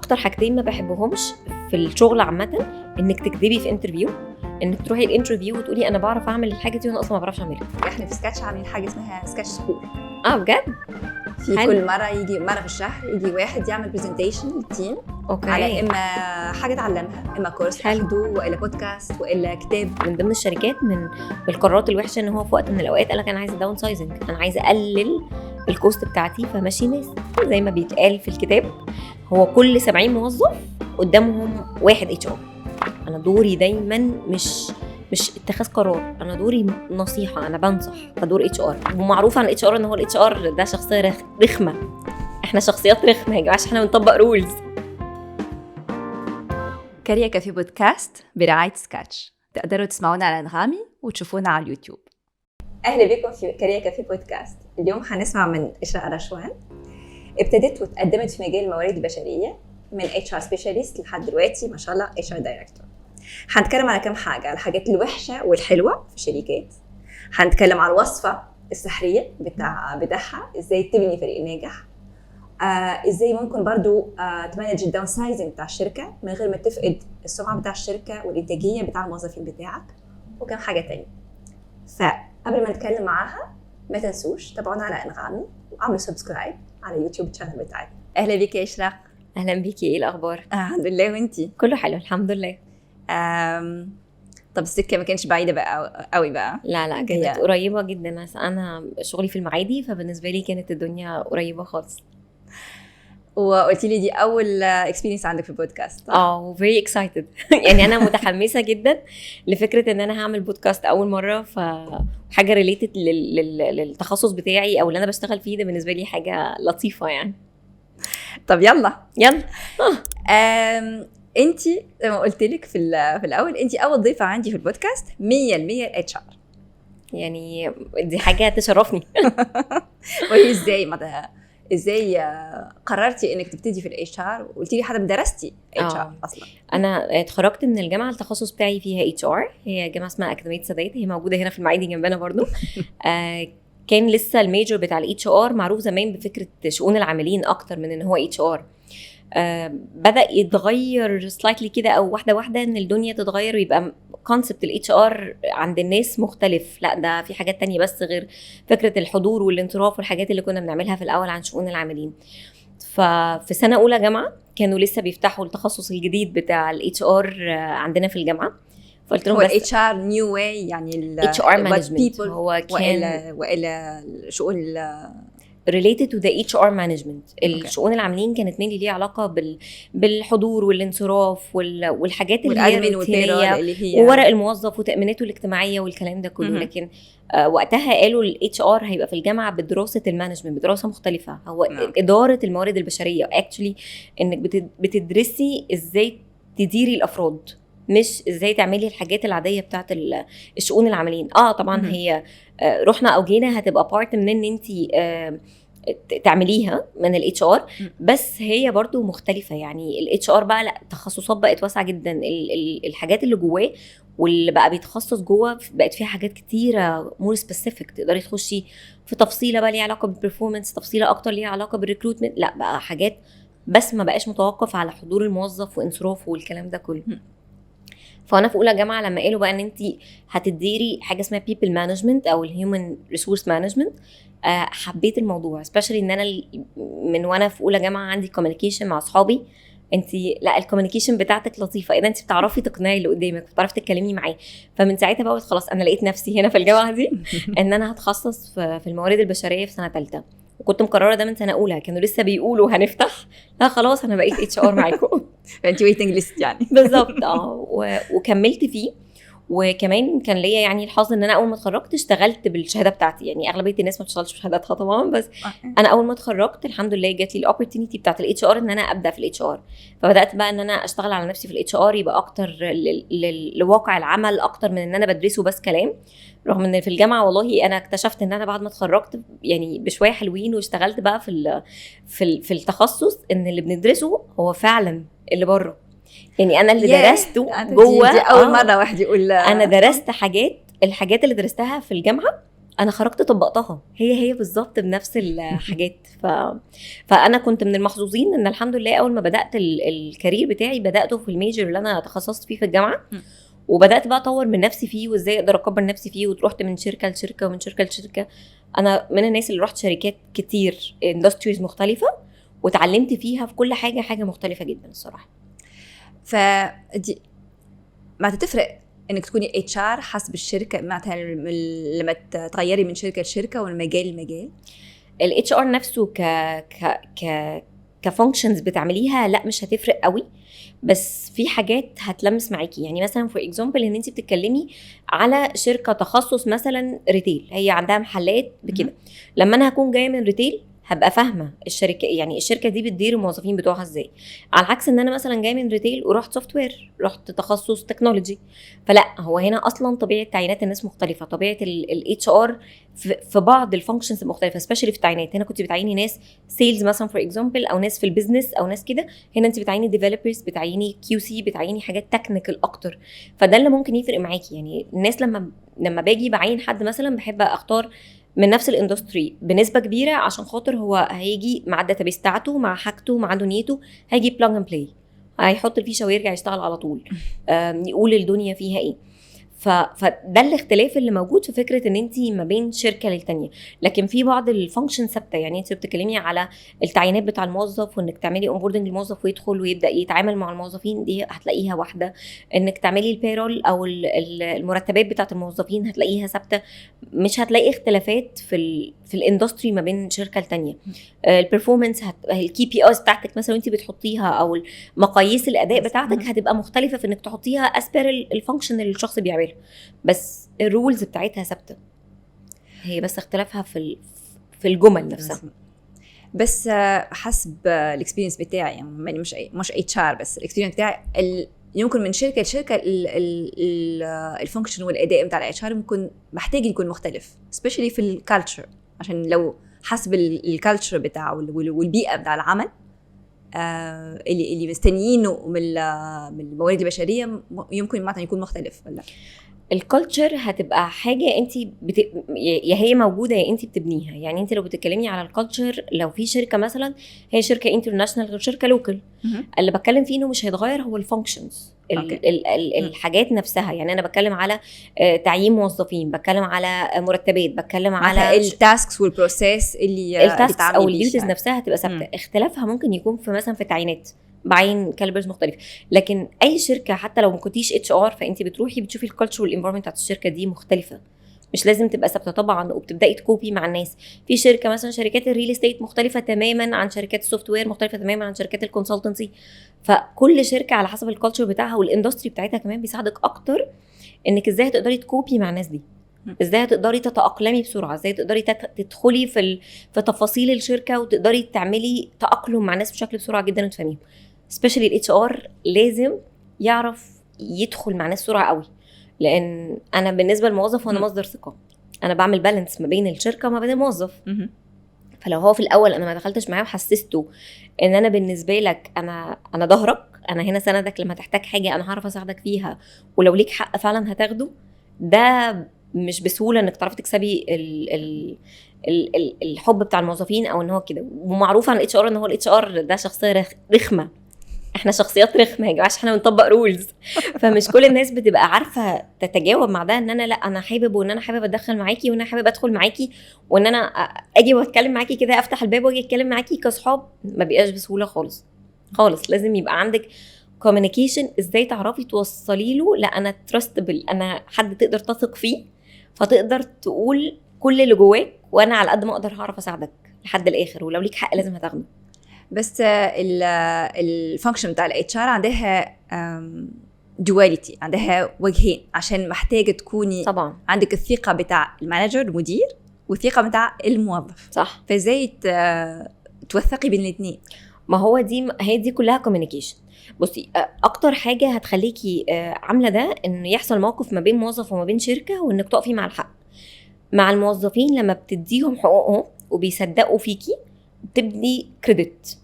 اكتر حاجتين ما بحبهمش في الشغل عامه، انك تكذبي في انترفيو، انك تروحي الانترفيو وتقولي انا بعرف اعمل الحاجه دي وانا اصلا ما بعرفش اعملها. احنا في سكاتش عاملين حاجه اسمها سكاتش سكول. بجد في حلو. كل مره يجي مره في الشهر يجي واحد يعمل برزنتيشن للتيم اوكي. على اما حاجه اتعلمها، اما كورس حلو. اخده، والا بودكاست، والا كتاب. من ضمن الشركات من القرارات الوحشه ان هو في وقت من الاوقات قال لك انا عايز داون سايزنج، انا عايز اقلل الكوست بتاعتي، فماشي ناس زي ما بيتقال في الكتاب، هو كل 70 موظف قدامهم واحد اتش ار. انا دوري دايما مش اتخاذ قرار، انا دوري نصيحه، انا بنصح كدور اتش ار. ومعروف عن الاتش ار ان هو الاتش ار ده شخصيه رخمه، احنا شخصيات رخمه يا جماعه عشان احنا بنطبق رولز. كارير كافيه بودكاست برعايه سكاتش، تقدروا تسمعونا على انغامي وتشوفونا على اليوتيوب. اهلا بكم في كارير كافيه بودكاست. اليوم هنسمع من إشراق رشوان، ابتدت وتقدمت في مجال الموارد البشريه من HR سبيشاليست لحد دلوقتي ما شاء الله HR دايركتور. هنتكلم على كام حاجه، على الحاجات الوحشه والحلوه في الشركات، هنتكلم على الوصفه السحريه بتاعها، ازاي تبني فريق ناجح، ازاي ممكن برضو تمانج الداون سايزنج بتاع الشركه من غير ما تفقد السمعه بتاع الشركه والانتاجيه بتاع الموظفين بتاعك، وكم حاجه تانية. فقبل ما نتكلم معاها ما تنسوش تابعونا على انغامي وعملوا سبسكرايب على يوتيوب شانل بتاعتنا. اهلا بيك يا إشراق. اهلا بيكي، ايه الاخبار؟ الحمد لله، وانتي؟ كله حلو الحمد لله. طب السكه ما كانش بعيده بقى قوي بقى؟ لا كانت قريبه جدا، انا شغلي في المعادي فبالنسبه لي كانت الدنيا قريبه خالص. وقلتي لي دي اول اكسبيرينس عندك في البودكاست؟ very excited. يعني انا متحمسه جدا لفكره ان انا هعمل بودكاست اول مره، فحاجه ريليتد للتخصص بتاعي او اللي انا بشتغل فيه، ده بالنسبه لي حاجه لطيفه يعني. طب يلا يلا. انتي زي ما قلت لك في الاول، انتي اول ضيفه عندي في البودكاست 100% HR. يعني دي حاجه تشرفني. وهي ازاي قررتي انك تبتدي في الاتش ار؟ قلتي لي حضرتك درستي اتش ار اصلا. انا اتخرجت من الجامعه، التخصص بتاعي فيها اتش ار، هي جامعه اسمها اكاديميه سادات، هي موجوده هنا في المعادي جنبنا برضو. كان لسه الميجور بتاع الاتش ار معروف زمان بفكره شؤون العاملين اكتر من ان هو اتش ار. بدأ يتغير سلايتلي كده او واحده ان الدنيا تتغير ويبقى كونسبت الاتش ار عند الناس مختلف، لا ده في حاجات تانية بس غير فكره الحضور والانصراف والحاجات اللي كنا بنعملها في الاول عن شؤون العاملين. ففي سنه اولى جامعه كانوا لسه بيفتحوا التخصص الجديد بتاع الاتش ار عندنا في الجامعه، فقلت لهم هو الاتش ار نيو واي، يعني الاتش ار مانجمنت هو كان والا شؤون related to the HR management. الشؤون العاملين كانت مين ليها علاقة بالحضور والانصراف والحاجات اللي هي الروتينية وورق الموظف وتأميناته الاجتماعية والكلام ده كله. لكن وقتها قالوا ال HR هيبقى في الجامعة بدراسة المانجمنت، بدراسة مختلفة، هو إدارة الموارد البشرية actually، إنك بتدرسي إزاي تديري الأفراد، مش ازاي تعملي الحاجات العاديه بتاعت الشؤون العاملين. طبعا هي رحنا او جينا هتبقى بارت من ان انت تعمليها من الاتش ار، بس هي برضو مختلفه. يعني الاتش ار بقى لا، تخصصات بقت واسعه جدا، الحاجات اللي جواه واللي بقى بيتخصص جوه بقت فيها حاجات كتيره مور سبيسيفيك، تقدري تخشي في تفصيله بقى ليها علاقه بالبرفورمانس، تفصيله اكتر ليها علاقه بالريكروتمنت، لا بقى حاجات بس ما بقاش متوقف على حضور الموظف وانصرافه والكلام ده كله. فانا في اولى جامعه لما قالوا بقى ان انت هتديري حاجه اسمها people management او الهيومن ريسورس مانجمنت، حبيت الموضوع especially ان انا من وانا في اولى جامعه عندي كوميونيكيشن مع اصحابي. انت لا الكوميونيكيشن بتاعتك لطيفه، اذا انت بتعرفي تقنعي اللي قدامك، بتعرفي تتكلمي معاه. فمن ساعتها بقى خلاص انا لقيت نفسي هنا في الجامعه دي ان انا هتخصص في الموارد البشريه في سنه ثالثه، وكنت مقرره ده من سنه اولى، كانوا لسه بيقولوا هنفتح، لا خلاص انا بقيت اتش ار معاكم. انت ويتنج ليست يعني. بالظبط. وكملت فيه. وكمان كان ليا يعني الحظ ان انا اول ما اتخرجت اشتغلت بالشهاده بتاعتي، يعني اغلبيه الناس ما بتشتغلش بشهاداتها طبعا، بس انا اول ما اتخرجت الحمد لله جات لي الاوبورتونيتي بتاعه الاتش ار ان انا ابدا في الاتش ار. فبدات بقى ان انا اشتغل على نفسي في الاتش ار، يبقى اكتر لواقع العمل اكتر من ان انا بدرسه بس كلام. رغم ان في الجامعه والله انا اكتشفت ان انا بعد ما اتخرجت يعني بشويه حلوين واشتغلت بقى في التخصص ان اللي بندرسه هو فعلا اللي بره. يعني انا اللي درسته جوه دي اول مره واحد يقول انا درست الحاجات اللي درستها في الجامعه انا خرجت طبقتها هي بالظبط بنفس الحاجات. فانا كنت من المحظوظين ان الحمد لله اول ما بدات الكارير بتاعي بداته في الميجر اللي انا تخصصت فيه في الجامعه، وبدات بقى اطور من نفسي فيه وازاي اقدر اكبر نفسي فيه، ورحت من شركه لشركه ومن شركه لشركه. انا من الناس اللي رحت شركات كتير اندستريز مختلفه وتعلمت فيها في كل حاجه مختلفه جدا الصراحه. فدي ما تفرق انك تكوني اتش ار حسب الشركه مثلا لما تغيري من شركه لشركه والمجال لمجال؟ الاتش ار نفسه كفانكشنز بتعمليها لا مش هتفرق قوي، بس في حاجات هتلمس معاكي. يعني مثلا فور اكزامبل ان انت بتتكلمي على شركه تخصص مثلا ريتيل، هي عندها محلات بكده. لما انا هكون جايه من ريتيل هبقى فاهمه الشركه، يعني الشركه دي بتدير الموظفين بتوعها ازاي، على عكس ان انا مثلا جايه من ريتيل ورحت سوفت وير، رحت تخصص تكنولوجي. فلا هو هنا اصلا طبيعه تعيينات الناس مختلفه، طبيعه الاتش ار في بعض الفانكشنز المختلفه، سبيشالي في التعيينات. هنا كنت بتعيني ناس سيلز مثلا فور اكزامبل، او ناس في البيزنس او ناس كده. هنا انت بتعيني ديفلوبرز، بتعيني كيو سي، بتعيني حاجات تكنيكال اكتر. فده اللي ممكن يفرق معاكي. يعني الناس لما باجي بعين حد مثلا بحب اختار من نفس الاندستري بنسبه كبيره، عشان خاطر هو هيجي مع الداتابيس بتاعته مع حاجته مع دنيته، هيجي بلاج اند بلاي، هيحط الفيشه ويرجع يشتغل على طول، يقول الدنيا فيها ايه. فده الاختلاف اللي موجود في فكره ان انت ما بين شركه للتانيه. لكن في بعض الفانكشن ثابته. يعني انت بتتكلمي على التعيينات بتاع الموظف، وانك تعملي اونبوردنج الموظف ويدخل ويبدا يتعامل مع الموظفين، دي هتلاقيها واحده. انك تعملي البيرول او المرتبات بتاعه الموظفين هتلاقيها ثابته. مش هتلاقي اختلافات في الاندستري ما بين شركه لتانيه. البرفورمانس الكي بي ايز بتاعتك مثلا انت بتحطيها، او مقاييس الاداء بتاعتك هتبقى مختلفه في انك تحطيها اسبر الفانكشن اللي الشخص بيعملها، بس الرولز بتاعتها ثابته. هي بس اختلافها في الجمل نفسها. بس حسب الاكسبيرينس بتاعي، يعني مش اتش ار بس الاكسبيرينس بتاعي يمكن من شركه لشركه الفانكشن والاداء بتاع الاتش ار ممكن محتاج يكون مختلف، سبيشالي في الكالتشر. عشان لو حسب الكالتشر بتاعه والبيئه بتاع العمل اللي مستنيينه من الموارد البشريه يمكن مثلا يكون مختلف. ولا الكالتشر هتبقى حاجه انت يا هي موجوده يا انت بتبنيها. يعني انت لو بتتكلمي على الكالتشر، لو في شركه مثلا هي شركه انترناشونال غير شركه لوكال، اللي بتكلم فيه انه مش هيتغير هو الفانكشنز، الحاجات نفسها. يعني انا بتكلم على تعيين موظفين، بتكلم على مرتبات، بتكلم على التاسكس والبروسيس اللي التاسكس او الديوتيز نفسها هتبقى ثابته. اختلافها ممكن يكون في مثلا في التعيينات بعين كالبرز مختلف. لكن اي شركه حتى لو ما كنتيش اتش ار، فانت بتروحي بتشوفي الكالتشر والانفايرمنت بتاعت الشركه دي مختلفه، مش لازم تبقى ثابته طبعا. وبتبداي تكوبي مع الناس. في شركه مثلا شركات الريل استيت مختلفه تماما عن شركات السوفت وير، مختلفه تماما عن شركات الكونسلتنسي. فكل شركه على حسب الكالتشر بتاعها والاندستري بتاعتها كمان بيساعدك اكتر انك ازاي تقدري تكوبي مع الناس دي، ازاي تقدري تتاقلمي بسرعه، ازاي تقدري تدخلي في تفاصيل الشركه وتقدري تعملي تاقلم مع الناس بشكل بسرعه جدا وتفهميهم. سبيشالي الاتش ار لازم يعرف يدخل مع ناس بسرعه قوي، لان انا بالنسبه للموظف وانا مصدر ثقه. انا بعمل بالانس ما بين الشركه وما بين الموظف. فلو هو في الاول انا ما دخلتش معاه وحسسته ان انا بالنسبه لك انا ظهرك، انا هنا سندك، لما تحتاج حاجه انا هعرف اساعدك فيها، ولو ليك حق فعلا هتاخده، ده مش بسهوله انك تعرفي تكسبي الحب بتاع الموظفين او ان هو كده. ومعروف عن الاتش ار ان هو الاتش ار ده شخصيه رخمه. احنا شخصيات رخمه يا جماعه، احنا بنطبق رولز. فمش كل الناس بتبقى عارفه تتجاوب مع ده، ان انا لا انا حابب، وان انا حابب اتدخل معاكي، وان انا حابب ادخل معاكي، وان انا اجي واتكلم معاكي كده، افتح الباب واجي اتكلم معاكي كاصحاب. ما بيبقاش بسهوله خالص خالص. لازم يبقى عندك كوميونيكيشن، ازاي تعرفي توصلي له لا انا تراستبل، انا حد تقدر تثق فيه، فتقدر تقول كل اللي جواك، وانا على قد ما اقدر هعرف اساعدك لحد الاخر، ولو ليك حق لازم هتاخده. بس الفانكشن بتاع الاتش ار عندها دواليتي، عندها وجهين، عشان محتاجه تكوني طبعا عندك الثقه بتاع المانجر المدير والثقه بتاع الموظف. صح. فازاي توثقي بين الاثنين؟ ما هو هي دي كلها كوميونيكيشن. بصي اكتر حاجه هتخليكي عامله ده ان يحصل موقف ما بين موظف وما بين شركه، وانك تقفي مع الحق. مع الموظفين لما بتديهم حقوقهم وبيصدقوا فيكي، بتبني كريدت،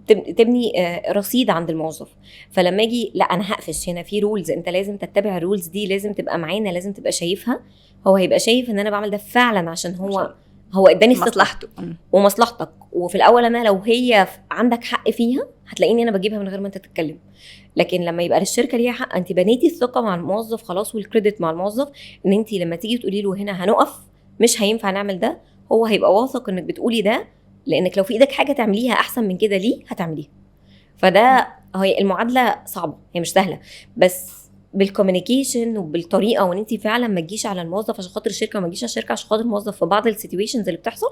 تبني رصيد عند الموظف. فلما اجي لا انا هقفش هنا في رولز، انت لازم تتبع الرولز دي، لازم تبقى معانا، لازم تبقى شايفها، هو هيبقى شايف ان انا بعمل ده فعلا عشان هو اداني مصلحته ومصلحتك. وفي الاول انا لو هي عندك حق فيها هتلاقيني انا بجيبها من غير ما انت تتكلم. لكن لما يبقى للشركه ليها حق، انت بنيتي الثقه مع الموظف خلاص والكريدت مع الموظف، ان انت لما تيجي تقولي له هنا هنقف مش هينفع نعمل ده، هو هيبقى واثق انك بتقولي ده، لانك لو في ايدك حاجه تعمليها احسن من كده ليه هتعمليها. فده هي المعادله صعبه، هي مش سهله، بس بالكوميونيكيشن وبالطريقه، وان انت فعلا ما تجيش على الموظف عشان خاطر الشركه وما تجيش على الشركه عشان خاطر الموظف في بعض السيتويشنز اللي بتحصل.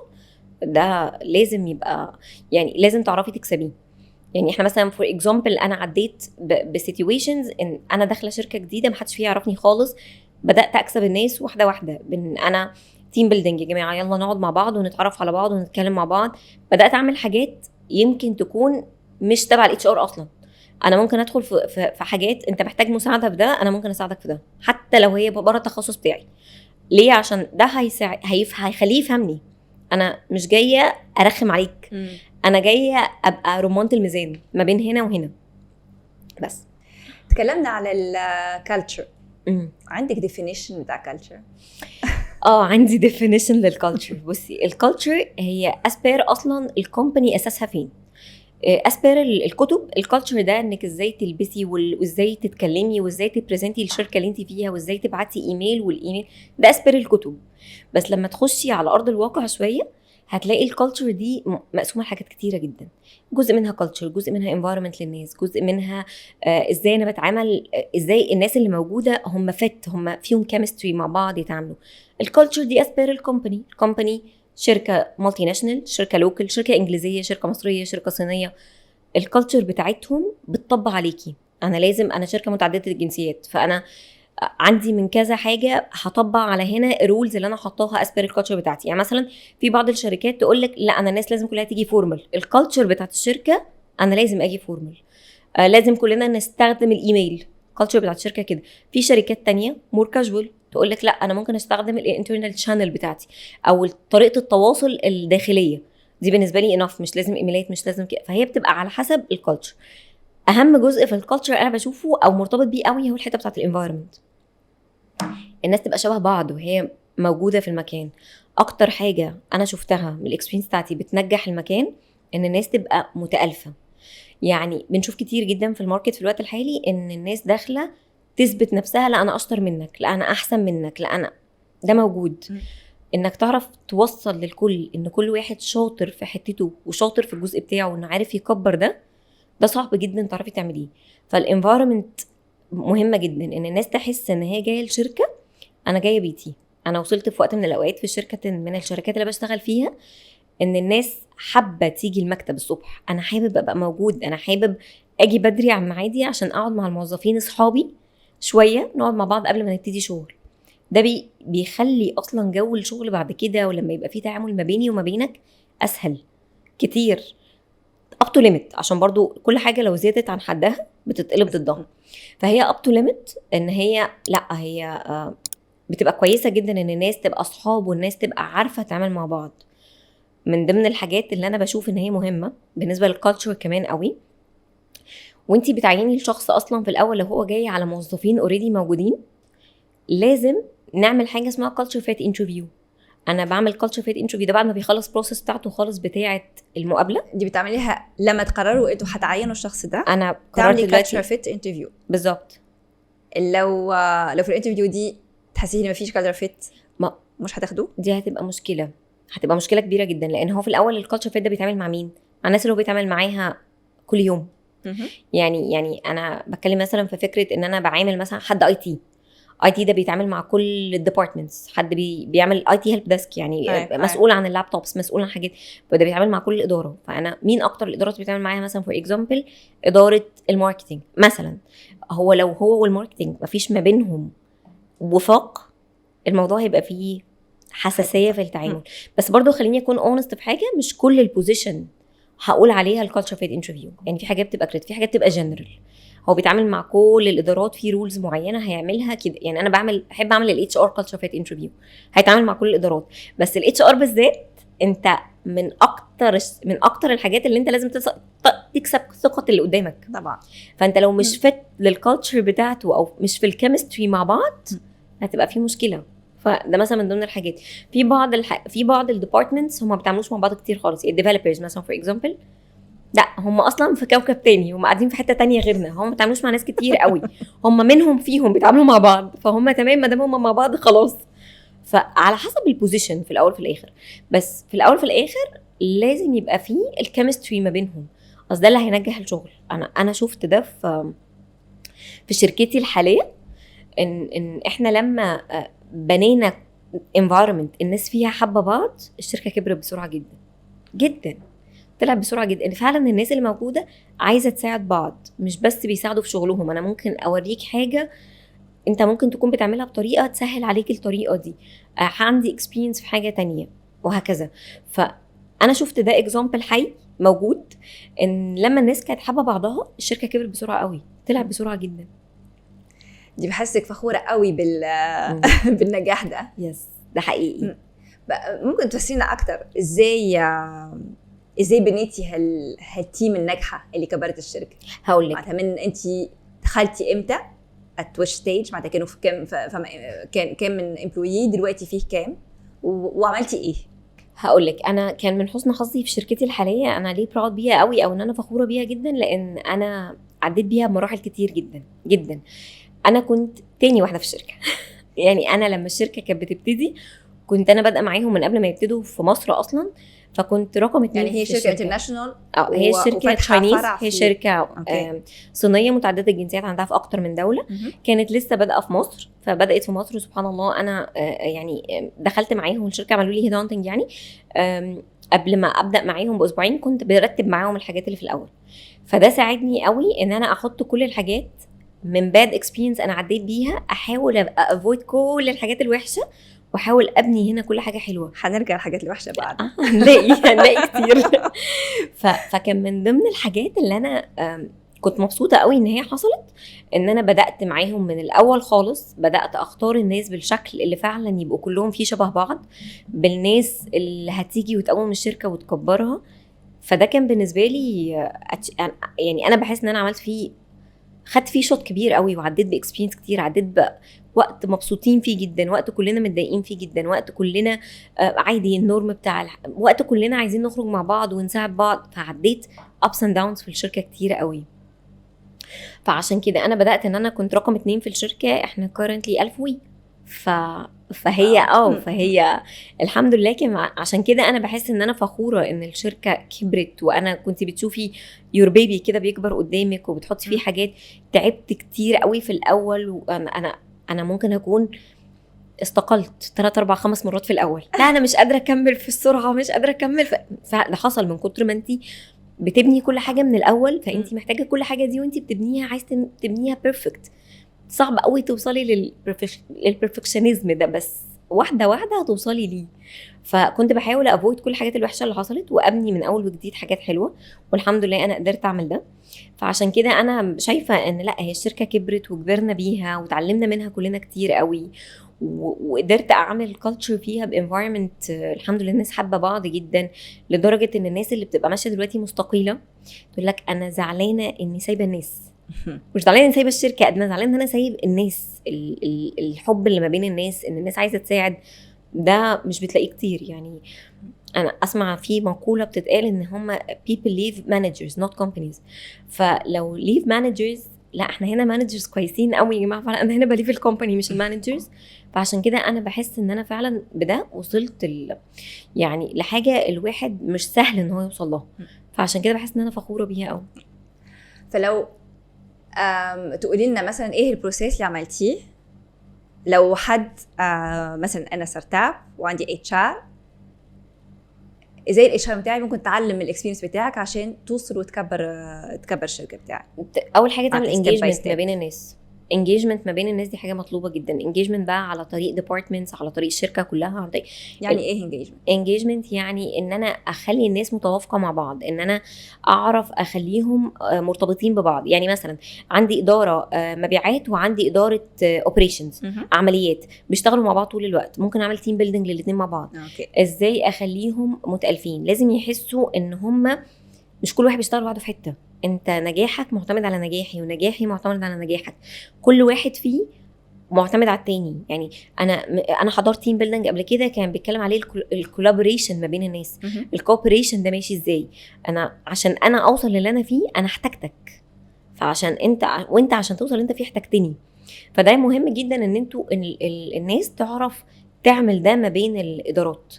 ده لازم يبقى يعني لازم تعرفي تكسبيه. يعني احنا مثلا فور اكزامبل انا عديت بسيتويشنز ان انا داخله شركه جديده محدش فيها يعرفني خالص، بدات اكسب الناس واحده واحده، بان انا تيم بيلدينج يا جماعه، يلا نقعد مع بعض ونتعرف على بعض ونتكلم مع بعض. بدات اعمل حاجات يمكن تكون مش تبع الاتش ار اصلا، انا ممكن ادخل في حاجات انت محتاج مساعده في ده، انا ممكن اساعدك في ده حتى لو هي بره التخصص بتاعي. ليه؟ عشان ده هيخليه يفهمني، انا مش جايه ارخم عليك، انا جايه ابقى رمانة الميزان ما بين هنا وهنا. بس تكلمنا على الكالتشر، عندك ديفينيشن بتاع كالتشر؟ عندي ديفينيشن للكالتشر. بصي الكالتشر هي اسبير اصلا الكومباني اساسها فين. اسبير الكتب، الكالتشر ده انك ازاي تلبسي وازاي تتكلمي وازاي تبريزنتي الشركه اللي انت فيها وازاي تبعتي ايميل، والايميل ده اسبير الكتب. بس لما تخشي على ارض الواقع شويه هتلاقي الكالتشر دي مقسومه لحاجات كتيره جدا. جزء منها كالتشر، جزء منها انفايرمنت للناس، جزء منها ازاي انا بتعامل، ازاي الناس اللي موجوده هم فيهم كيمستري مع بعض يتعاملوا. الكالتشر دي اسبير الكومباني شركه مالتي ناشونال، شركه لوكال، شركه انجليزيه، شركه مصريه، شركه صينيه، الكالتشر بتاعتهم بتطبق عليكي. انا شركه متعدده الجنسيات، فانا عندي من كذا حاجه هطبق على هنا الرولز اللي انا حطاها اسبير الكالتشر بتاعتي. يعني مثلا في بعض الشركات تقول لك لا انا الناس لازم كلها تيجي فورمال، الكالتشر بتاعت الشركه انا لازم اجي فورمال، لازم كلنا نستخدم الايميل، الكالتشر بتاعت الشركه كده. في شركات تانية مور كاجوال تقول لك لا انا ممكن استخدم الانترنال شانل بتاعتي او طريقه التواصل الداخليه، دي بالنسبه لي انف، مش لازم ايميلات، مش لازم كده. فهي بتبقى على حسب الكالتشر. اهم جزء في الكالتشر انا بشوفه او مرتبط بيه قوي هو الحته بتاعت الانفايرمنت، الناس تبقى شبه بعض وهي موجوده في المكان. اكتر حاجه انا شفتها من الاكسبيرينس بتاعتي بتنجح المكان ان الناس تبقى متالفه. يعني بنشوف كتير جدا في الماركت في الوقت الحالي ان الناس داخله تثبت نفسها، لا انا اشطر منك، لا انا احسن منك، لا انا، ده موجود. انك تعرف توصل للكل ان كل واحد شاطر في حتته وشاطر في الجزء بتاعه وانه عارف يكبر ده صعب جدا تعرفي تعمليه. فالانفايرمنت مهمه جدا، ان الناس تحس ان هي جايه الشركه، انا جايه بيتي. انا وصلت في وقت من الاوقات في شركه من الشركات اللي بشتغل فيها ان الناس حابه تيجي المكتب الصبح، انا حابب ابقى موجود، انا حابب اجي بدري عن ميعادي عشان اقعد مع الموظفين اصحابي شويه نقعد مع بعض قبل ما نبتدي شغل. ده بيخلي اصلا جو الشغل بعد كده، ولما يبقى في تعامل ما بيني وما بينك اسهل كتير. up to limit، عشان برضو كل حاجه لو زادت عن حدها بتتقلب ضدها. فهي up to limit، ان هي لا هي بتبقى كويسه جدا ان الناس تبقى اصحاب والناس تبقى عارفه تتعامل مع بعض. من ضمن الحاجات اللي انا بشوف ان هي مهمه بالنسبه للكالتشر كمان قوي، وانتي بتعيني الشخص اصلا في الاول لو هو جاي على موظفين اوريدي موجودين، لازم نعمل حاجه اسمها كالتشر فيت انترفيو. انا بعمل كالتشر فيت انترفيو ده بعد ما بيخلص بروسيس بتاعته خالص بتاعه المقابله. دي بتعمليها لما تقرروا انتوا هتعينوا الشخص ده؟ انا قررت تعملي دلوقتي كالتشر فيت انترفيو بالظبط. لو في الانترفيو دي تحسيه ان مفيش كالتشر فيت مش هتاخدوه، دي هتبقى مشكله كبيره جدا، لان هو في الاول الكالتشر فيت ده بيتعامل مع مين؟ مع الناس اللي هو بيتعامل معاها كل يوم. يعني انا بتكلم مثلا في فكره ان انا بعامل مثلا حد اي تي ده بيتعامل مع كل الديبارتمنتس، حد بيعمل اي تي هيلب ديسك، يعني مسؤول عن اللابتوبس، مسؤول عن حاجات، فده بيتعامل مع كل الاداره. فانا مين اكتر الادارات اللي بيتعامل معاها؟ مثلا فور اكزامبل اداره الماركتنج مثلا، لو هو والماركتنج مفيش ما بينهم وفاق، الموضوع هيبقى فيه حساسيه في التعامل. بس برضو خليني اكون اونست في حاجه، مش كل البوزيشن هقول عليها الكالتشر فيت انترفيو. يعني في حاجات بتبقى كريت، في حاجات بتبقى جنرال، هو بيتعامل مع كل الادارات في رولز معينه هيعملها كده. يعني انا بحب اعمل الاتش ار كالتشر فيت انترفيو، هيتعامل مع كل الادارات. بس الاتش ار بالذات انت من اكتر الحاجات اللي انت لازم تكسب ثقه اللي قدامك. طبعا. فانت لو مش فت للكالتشر بتاعته او مش في الكيمستري مع بعض هتبقى في مشكله. فده مثلا من ضمن الحاجات. في بعض الديبارتمنتس هم ما بيتعاملوش مع بعض كتير خالص. الديفلوبرز مثلا فور اكزامبل، لا هم اصلا في كوكب تاني، هم قاعدين في حته تانية غيرنا، هم ما بيتعاملوش مع ناس كتير قوي. هم منهم فيهم بيتعاملوا مع بعض، فهم تمام ما دام هم مع بعض خلاص. فعلى حسب البوزيشن في الاول في الاخر، بس في الاول في الاخر لازم يبقى فيه الكيمستري ما بينهم. اصل ده اللي هينجح الشغل. انا شفت ده في شركتي الحاليه، ان احنا لما بنينا environment الناس فيها حابه بعض، الشركه كبرت بسرعه جدا جدا، طلعت بسرعه جدا. ان فعلا الناس اللي موجوده عايزه تساعد بعض، مش بس بيساعدوا في شغلهم. انا ممكن اوريك حاجه انت ممكن تكون بتعملها بطريقه تسهل عليك الطريقه دي، عندي experience في حاجه تانية وهكذا. فانا شفت ده example حي موجود، ان لما الناس كانت حابه بعضها الشركه كبرت بسرعه قوي، طلعت بسرعه جدا. دي بحسك فخوره قوي بالنجاح ده. يس ده حقيقي. ممكن تفسرينا اكتر ازاي بنيتي هالتيم الناجحه اللي كبرت الشركه؟ هقول لك. معناتها من انت دخلتي امتى at which stage؟ معناتها كانوا في كام من امبلويي، دلوقتي فيه كام، وعملتي ايه؟ هقول لك. انا كان من حسن حظي في شركتي الحاليه، انا ليه براود بيها قوي او ان انا فخوره بيها جدا، لان انا عديت بيها بمراحل كتير جدا جدا. انا كنت تاني واحده في الشركه. يعني انا لما الشركه كانت بتبتدي كنت انا بادئه معاهم من قبل ما يبتدوا في مصر اصلا، فكنت رقم 2. يعني هي شركه انترناشونال؟ هي شركه تشاينيز، هي شركه صينيه متعدده الجنسيات، عندها في اكتر من دوله. كانت لسه بادئه في مصر، فبدات في مصر سبحان الله. انا يعني دخلت معاهم الشركه، عملوا لي هيدانتنج يعني. قبل ما ابدا معاهم باسبوعين كنت برتب معاهم الحاجات اللي في الاول، فده ساعدني قوي ان انا احط كل الحاجات من باد اكسبيرينس انا عديت بيها، احاول ابقى افويد كل الحاجات الوحشه واحاول ابني هنا كل حاجه حلوه. هنرجع الحاجات الوحشه بعد. هنلاقي كتير. فكان من ضمن الحاجات اللي انا كنت مبسوطه قوي ان هي حصلت، ان انا بدات معاهم من الاول خالص. بدات اختار الناس بالشكل اللي فعلا يبقوا كلهم فيه شبه بعض، بالناس اللي هتيجي وتقوم الشركه وتكبرها. فده كان بالنسبه لي يعني انا بحس ان انا عملت فيه، خدت فيه شوط كبير قوي، وعديت باكسبيرينس كتير، عديت وقت مبسوطين فيه جدا، وقت كلنا متضايقين فيه جدا، وقت كلنا عادي النورم بتاع وقت كلنا عايزين نخرج مع بعض ونساعد بعض. فعديت ups and downs في الشركه كتير قوي. فعشان كده انا بدات ان انا كنت رقم 2 في الشركه. احنا currently 1000 وي. فهي الحمد لله. عشان كده انا بحس ان انا فخوره ان الشركه كبرت، وانا كنت بتشوفي يور بيبي كده بيكبر قدامك وبتحطي فيه حاجات. تعبت كتير قوي في الاول، وانا ممكن اكون استقلت 3 4 5 مرات في الاول. لا انا مش قادره اكمل في السرعه، مش قادره اكمل ده حصل من كتر ما انت بتبني كل حاجه من الاول. فانت محتاجه كل حاجه دي وانت بتبنيها، عايز تبنيها بيرفكت. صعب قوي توصلي للبرفكشنزم ده، بس واحده واحده هتوصلي ليه. فكنت بحاول افويد كل الحاجات الوحشه اللي حصلت وابني من اول وجديد حاجات حلوه، والحمد لله انا قدرت اعمل ده. فعشان كده انا شايفه ان لا، هي الشركه كبرت وكبرنا بيها وتعلمنا منها كلنا كتير قوي، وقدرت اعمل كلتشر فيها بانفايرمنت الحمد لله الناس حابه بعض جدا، لدرجه ان الناس اللي بتبقى ماشيه دلوقتي مستقيله تقول لك انا زعلانه اني سايبه الناس، مش زعلانه اني سايبه الشركه قد ما زعلانه ان انا سايب الناس. الحب اللي ما بين الناس، ان الناس عايزه تساعد، ده مش بتلاقيه كتير. يعني انا اسمع في مقوله بتتقال ان هم people leave managers not companies. فلو leave managers، لا احنا هنا مانجرز كويسين قوي يا جماعه، فانا هنا بليف الكومباني مش المانجرز. فعشان كده انا بحس ان انا فعلا بده وصلت يعني لحاجه الواحد مش سهل ان هو يوصل لها. فعشان كده بحس ان انا فخوره بيها قوي. فلو تقولي لنا مثلا ايه البروسيس اللي عملتيه لو حد مثلا انا ستارت وعندي HR، ازاي الHR بتاعي ممكن تعلم الاكسبيرينس بتاعك عشان توصل وتكبر الشركه بتاعك؟ اول حاجه تعمل انجيجمنت ما بين الناس. انجيجمنت ما بين الناس دي حاجه مطلوبه جدا. انجيجمنت بقى على طريق ديبارتمنتس، على طريق الشركه كلها، على طريق يعني ايه انجيجمنت؟ انجيجمنت يعني ان انا اخلي الناس متوافقه مع بعض، ان انا اعرف اخليهم مرتبطين ببعض. يعني مثلا عندي اداره مبيعات وعندي اداره اوبريشنز، عمليات، بيشتغلوا مع بعض طول الوقت. ممكن اعمل تيم بيلدينج للاثنين مع بعض. اوكي. ازاي اخليهم متالفين؟ لازم يحسوا ان هم مش كل واحد بيشتغل لوحده في حته. انت نجاحك معتمد على نجاحي، ونجاحي معتمد على نجاحك. كل واحد فيه معتمد على التاني. يعني انا حضرت تيم بيلدينج قبل كده، كان بيتكلم عليه الكولابوريشن ما بين الناس، الكوبريشن ده ماشي ازاي. انا عشان انا اوصل للي انا فيه انا احتاجتك، فعشان وانت عشان توصل انت فيه احتاجتني. فده مهم جدا ان انتوا الناس تعرف تعمل ده ما بين الادارات.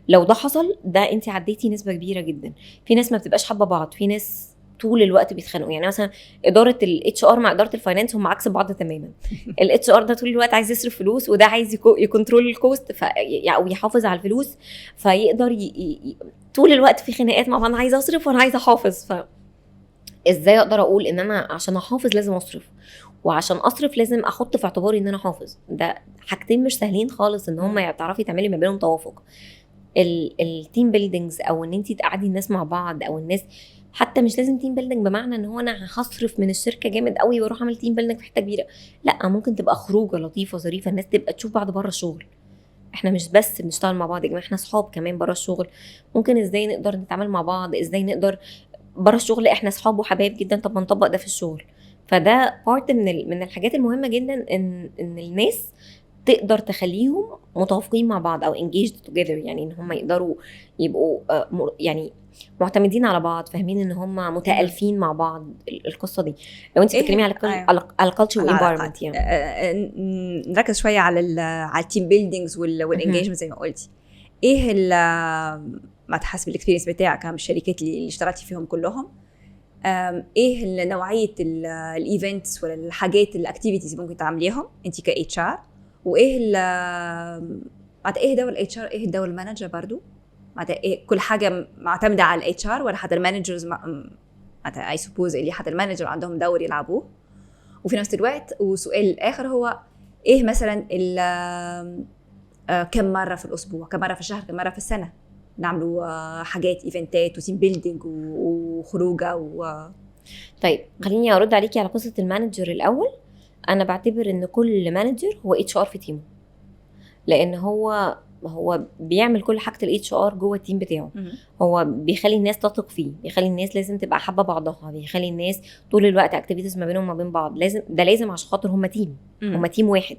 لو ده حصل، ده انت عديتي نسبه كبيره جدا. في ناس ما بتبقاش حابه بعض، في ناس طول الوقت بيتخانقوا. يعني مثلا اداره الاتش ار مع اداره الفاينانس هم عكس بعض تماما. الاتش ار ده طول الوقت عايز يصرف فلوس، وده عايز يكنترول الكوست او يحافظ على الفلوس، فيقدر طول الوقت في خناقات مع بعض. انا عايزه اصرف وانا عايزه احافظ. ازاي اقدر اقول ان انا عشان احافظ لازم اصرف، وعشان اصرف لازم احط في اعتباري ان انا حافظ؟ ده حاجتين مش سهلين خالص ان هم تعرفي تعملي ما بينهم توافق. التيم بيلدينجز، او ان انت تقعدي الناس مع بعض، او الناس حتى مش لازم تيم بيلدينج بمعنى ان هو انا هصرف من الشركه جامد قوي واروح اعمل تيم بيلدينج في حته كبيره. لا، ممكن تبقى خروجه لطيفه ظريفه، الناس تبقى تشوف بعض بره الشغل. احنا مش بس بنشتغل مع بعض يا جماعه، احنا اصحاب كمان بره الشغل. ممكن ازاي نقدر نتعامل مع بعض، ازاي نقدر بره الشغل احنا اصحاب وحبايب جدا، طب ما نطبق ده في الشغل. فده بارت من الحاجات المهمه جدا، ان الناس تقدر تخليهم متوافقين مع بعض او engaged together. يعني ان هم يقدروا يبقوا يعني معتمدين على بعض، فاهمين ان هم متألفين مع بعض. القصه دي لو انت بتتكلمي على culture وانفايرمنت، يعني نركز شويه على التيم بيلدينجز والانجيجمنت زي ما قلتي. ايه ما تحسب الاكسبيرينس بتاعك من الشركات اللي اشتغلتي فيهم كلهم، ايه نوعيه الايفنتس ولا الحاجات الاكتيفيتيز ممكن تعمليهم انت كاتش ار، وايه ايه دور الاتش ار، ايه دور المانجر برضو، إيه كل حاجه معتمده على الاتش ار ولا حتى المانجرز اي سبوز اللي حتى المانجر عندهم دور يلعبوه؟ وفي نفس الوقت وسؤال الاخر هو ايه مثلا كم مره في الاسبوع، كم مره في الشهر، كم مره في السنه نعملوا حاجات ايفنتات وتيم بيلدينج وخروجه طيب خليني ارد عليكي على قصه المانجر الاول. انا بعتبر ان كل مانجر هو اتش ار في تيمه، لان هو بيعمل كل حاجه الاتش ار جوه التيم بتاعه. هو بيخلي الناس تثق فيه، بيخلي الناس لازم تبقى حابه بعضها، بيخلي الناس طول الوقت اكتيفيتيز ما بينهم وما بين بعض. لازم عشان خاطر هم تيم، هم تيم واحد،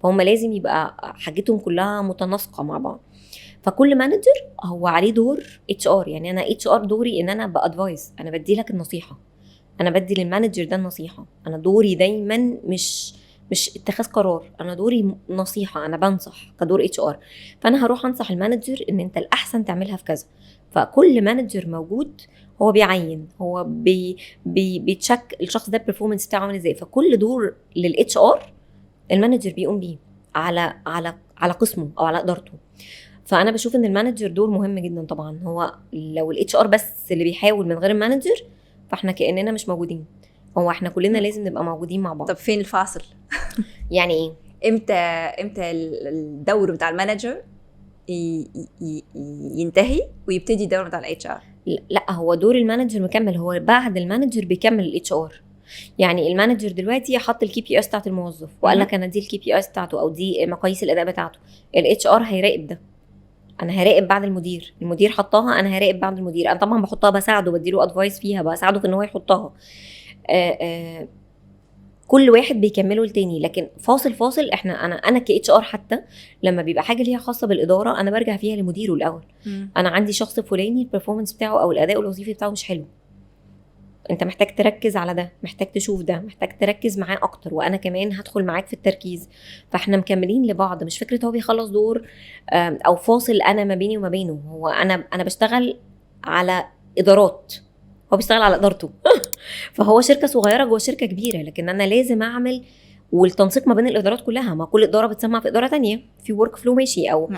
فهم لازم يبقى حاجتهم كلها متناسقه مع بعض. فكل مانجر هو عليه دور اتش ار. يعني انا اتش ار دوري ان انا بادفايس، انا بدي لك النصيحه، انا بدي للمانجر ده النصيحه. انا دوري دايما مش اتخاذ قرار، انا دوري نصيحه، انا بنصح كدور اتش ار. فانا هروح انصح المانجر ان انت الاحسن تعملها في كذا. فكل مانجر موجود هو بيعين، هو بيتشك الشخص ده البرفورمانس بتاعه عامل ازاي. فكل دور للاتش ار المانجر بيقوم بيه على قسمه او على ادارته. فانا بشوف ان المانجر دور مهم جدا. طبعا هو لو الاتش ار بس اللي بيحاول من غير المانجر فاحنا كاننا مش موجودين. هو احنا كلنا لازم نبقى موجودين مع بعض. طب فين الفاصل؟ يعني ايه امتى الدور بتاع المانجر ينتهي ويبتدي الدور بتاع الاتش ار؟ لا، هو دور المانجر مكمل، هو بعد المانجر بيكمل الاتش ار. يعني المانجر دلوقتي حط الكي بي اس بتاعت الموظف وقال لك انا دي الكي بي اس بتاعته او دي مقاييس الاداء بتاعته. الاتش ار هيراقب ده. انا هراقب بعد المدير حطها، انا هراقب بعد المدير. انا طبعا بحطها، بساعده، بديله ادفايس فيها، بساعده في ان هو يحطها. كل واحد بيكمله التاني. لكن فاصل انا كاتش ار حتى لما بيبقى حاجه ليها خاصه بالاداره انا برجع فيها لمديره الاول. انا عندي شخص فلاني البرفورمانس بتاعه او الاداء الوظيفي بتاعه مش حلو، انت محتاج تركز على ده، محتاج تشوف ده، محتاج تركز معاه اكتر، وانا كمان هدخل معاك في التركيز. فاحنا مكملين لبعض، مش فكره هو بيخلص دور او فاصل انا ما بيني وما بينه. هو انا بشتغل على ادارات، هو بيشتغل على ادارته. فهو شركه صغيره جوه شركه كبيره، لكن انا لازم اعمل والتنسيق ما بين الادارات كلها، ما كل اداره بتسمع في اداره تانية، في ورك فلو ماشي او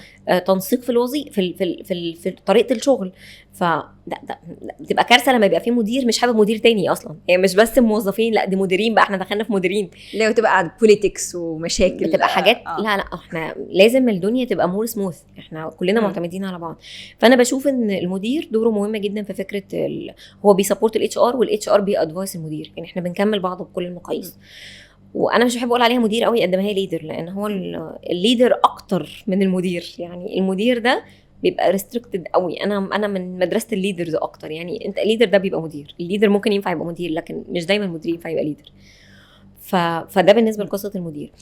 تنسيق في الوظيفه في طريقه الشغل. ده بتبقى كارثه لما يبقى في مدير مش حابب مدير تاني اصلا، يعني مش بس موظفين، لا دي مديرين بقى، احنا دخلنا في مديرين، لو تبقى بوليتكس ومشاكل بتبقى حاجات لا احنا لازم الدنيا تبقى مور سموث، احنا كلنا معتمدين على بعض. فانا بشوف ان المدير دوره مهم جدا في فكره هو بيسبورت الاتش ار، والاتش ار بيادفايس المدير، يعني احنا بنكمل بعض بكل المقاييس. وانا مش بحب اقول عليها مدير قوي قد ما هي ليدر، لان هو الليدر اكتر من المدير. يعني المدير ده بيبقى ريستريكتد قوي، انا من مدرسه الليدرز اكتر. يعني انت الليدر ده بيبقى مدير، الليدر ممكن ينفع يبقى مدير لكن مش دايما المدير ينفع يبقى ليدر. فده بالنسبه لقصه المدير.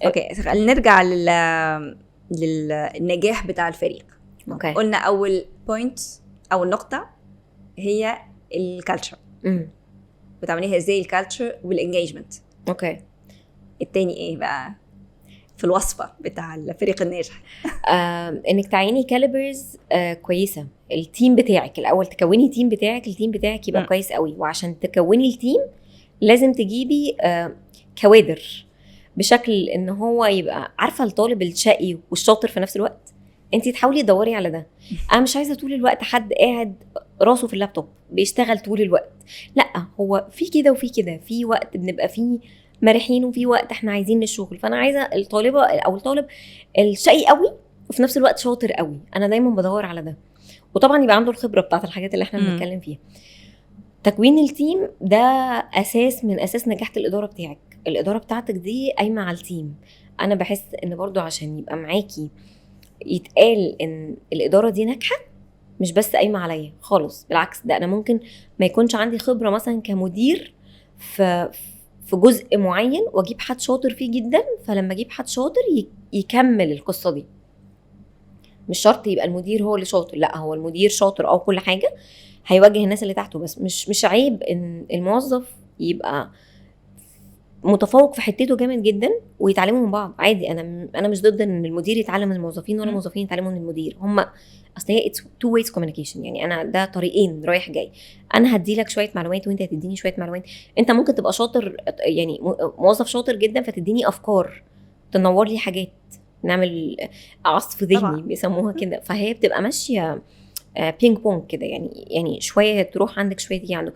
اوكي نرجع للنجاح بتاع الفريق. اوكي. قلنا اول بوينت او النقطه هي الكالتشر، بتعمليها ازاي الكالتشر والانجيجمنت. اوكي. التاني ايه بقى في الوصفه بتاع الفريق الناجح؟ انك تعيني كاليبرز كويسه. التيم بتاعك الاول، تكوني تيم بتاعك، التيم بتاعك يبقى كويس قوي. وعشان تكوني التيم لازم تجيبي كوادر بشكل ان هو يبقى عارفه الطالب الشقي والشاطر في نفس الوقت. انت تحاولي تدوري على ده. انا مش عايزه طول الوقت حد قاعد راسه في اللابتوب بيشتغل طول الوقت، لا، هو في كده وفي كده، في وقت بنبقى فيه مرحين وفي وقت احنا عايزين الشغل. فانا عايزه الطالبه او الطالب الشقي قوي وفي نفس الوقت شاطر قوي، انا دايما بدور على ده. وطبعا يبقى عنده الخبره بتاعت الحاجات اللي احنا بنتكلم فيها. تكوين التيم ده اساس من اساس نجاح الاداره بتاعك. الاداره بتاعتك دي قايمه على التيم. انا بحس ان برضو عشان يبقى معاكي يتقال ان الاداره دي ناجحه، مش بس قايمه عليا خالص، بالعكس، ده انا ممكن ما يكونش عندي خبره مثلا كمدير في جزء معين واجيب حد شاطر فيه جدا، فلما اجيب حد شاطر يكمل القصه دي. مش شرط يبقى المدير هو اللي شاطر، لا، هو المدير شاطر او كل حاجه هيوجه الناس اللي تحته، بس مش عيب ان الموظف يبقى متفوق في حتته جامد جدا ويتعلموا من بعض عادي. انا مش ضد ان المدير يتعلم من الموظفين ولا الموظفين يتعلموا من المدير. هم اصل هي تو ويز كوميونيكيشن، يعني انا ده طريقين رايح جاي. انا هدي لك شويه معلومات وانت هتديني شويه معلومات. انت ممكن تبقى شاطر، يعني موظف شاطر جدا فتديني افكار تنور لي حاجات، نعمل عصف ذهني بيسموها كده. فهي بتبقى ماشيه بينج بونج كده، يعني شويه تروح عندك شويه تيجي عنده.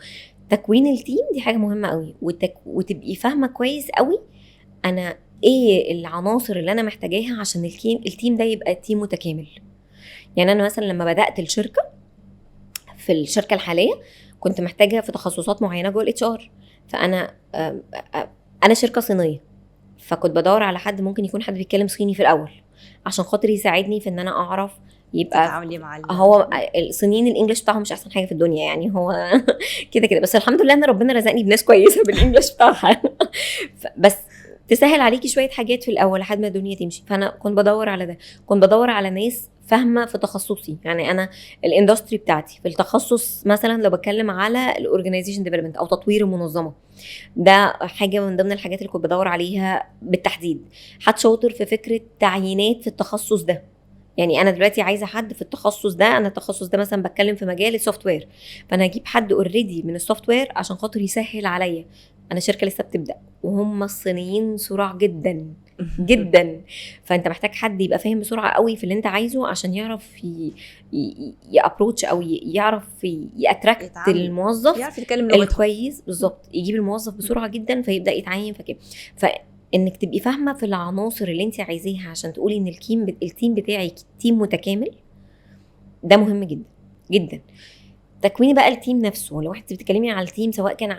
تكوين التيم دي حاجه مهمه قوي، وتبقي فاهمه كويس قوي انا ايه العناصر اللي انا محتاجاها عشان التيم ده يبقى تيم متكامل. يعني انا مثلا لما بدات الشركه، في الشركه الحاليه كنت محتاجه في تخصصات معينه جوه الاتش ار. فانا انا شركه صينيه، فكنت بدور على حد ممكن يكون حد بيتكلم صيني في الاول عشان خاطر يساعدني في ان انا اعرف يبقى تتعاملي مع هو الصينيين الانجليش بتاعهم مش احسن حاجه في الدنيا، يعني هو كده بس الحمد لله ان ربنا رزقني بناس كويسه بالانجليش بتاعها بس تسهل عليكي شويه حاجات في الاول لحد ما الدنيا تمشي. فانا كنت بدور على ده، كنت بدور على ناس فاهمه في تخصصي. يعني انا الاندستري بتاعتي في التخصص، مثلا لو بتكلم على الاورجانيزيشن ديفلوبمنت او تطوير المنظمه، ده حاجه من ضمن الحاجات اللي كنت بدور عليها بالتحديد. حد شاطر في فكره تعيينات في التخصص ده. يعني انا دلوقتي عايزه حد في التخصص ده، انا التخصص ده مثلا بتكلم في مجال السوفت وير، فانا هجيب حد اوريدي من السوفت وير عشان خاطر يسهل عليا. انا شركه لسه بتبدا وهم الصينيين سرعه جدا جدا، فانت محتاج حد يبقى فاهم بسرعه قوي في اللي انت عايزه عشان يعرف يابروتش او يعرف ياتراكت الموظف، يعرف يتكلم لغته الكويس بالظبط، يجيب الموظف بسرعه جدا فيبدا يتعين فكده. انك تبقي فاهمه في العناصر اللي انت عايزاها عشان تقولي ان التيم بتاعي تيم متكامل، ده مهم جدا جدا. تكويني بقى التيم نفسه، لو انت بتتكلمي على التيم سواء كان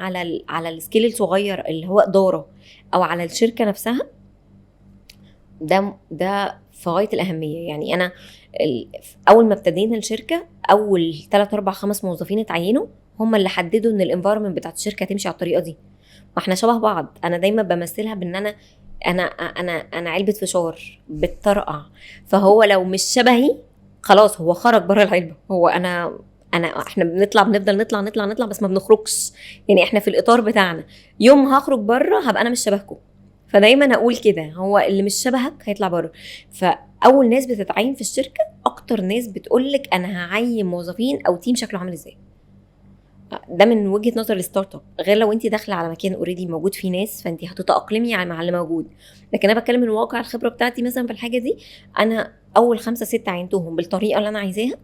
على السكيل الصغير اللي هو اداره او على الشركه نفسها، ده في غايه الاهميه. يعني انا اول ما ابتدينا الشركه، اول 3 4 5 موظفين اتعينوا هم اللي حددوا ان الانفايرمنت بتاعت الشركه تمشي على الطريقه دي. واحنا شبه بعض، انا دايما بمثلها بان انا علبه فشار بتطرقع، فهو لو مش شبهي خلاص هو خرج بره العلبه. هو احنا بنفضل نطلع بس ما بنخرجش، يعني احنا في الاطار بتاعنا. يوم هخرج بره هبقى انا مش شبهكم، فدايما اقول كده، هو اللي مش شبهك هيطلع بره. فاول ناس بتتعين في الشركه اكتر ناس بتقولك انا هعين موظفين او تيم شكله عامل ازاي. ده من وجهه نظر الستارت اب، غير لو انت داخله على مكان اوريدي موجود فيه ناس، فانت هتتاقلمي مع اللي موجود. لكن انا بتكلم من واقع الخبره بتاعتي مثلا في الحاجه دي. انا اول 5-6 عينتهم بالطريقه اللي انا عايزاها،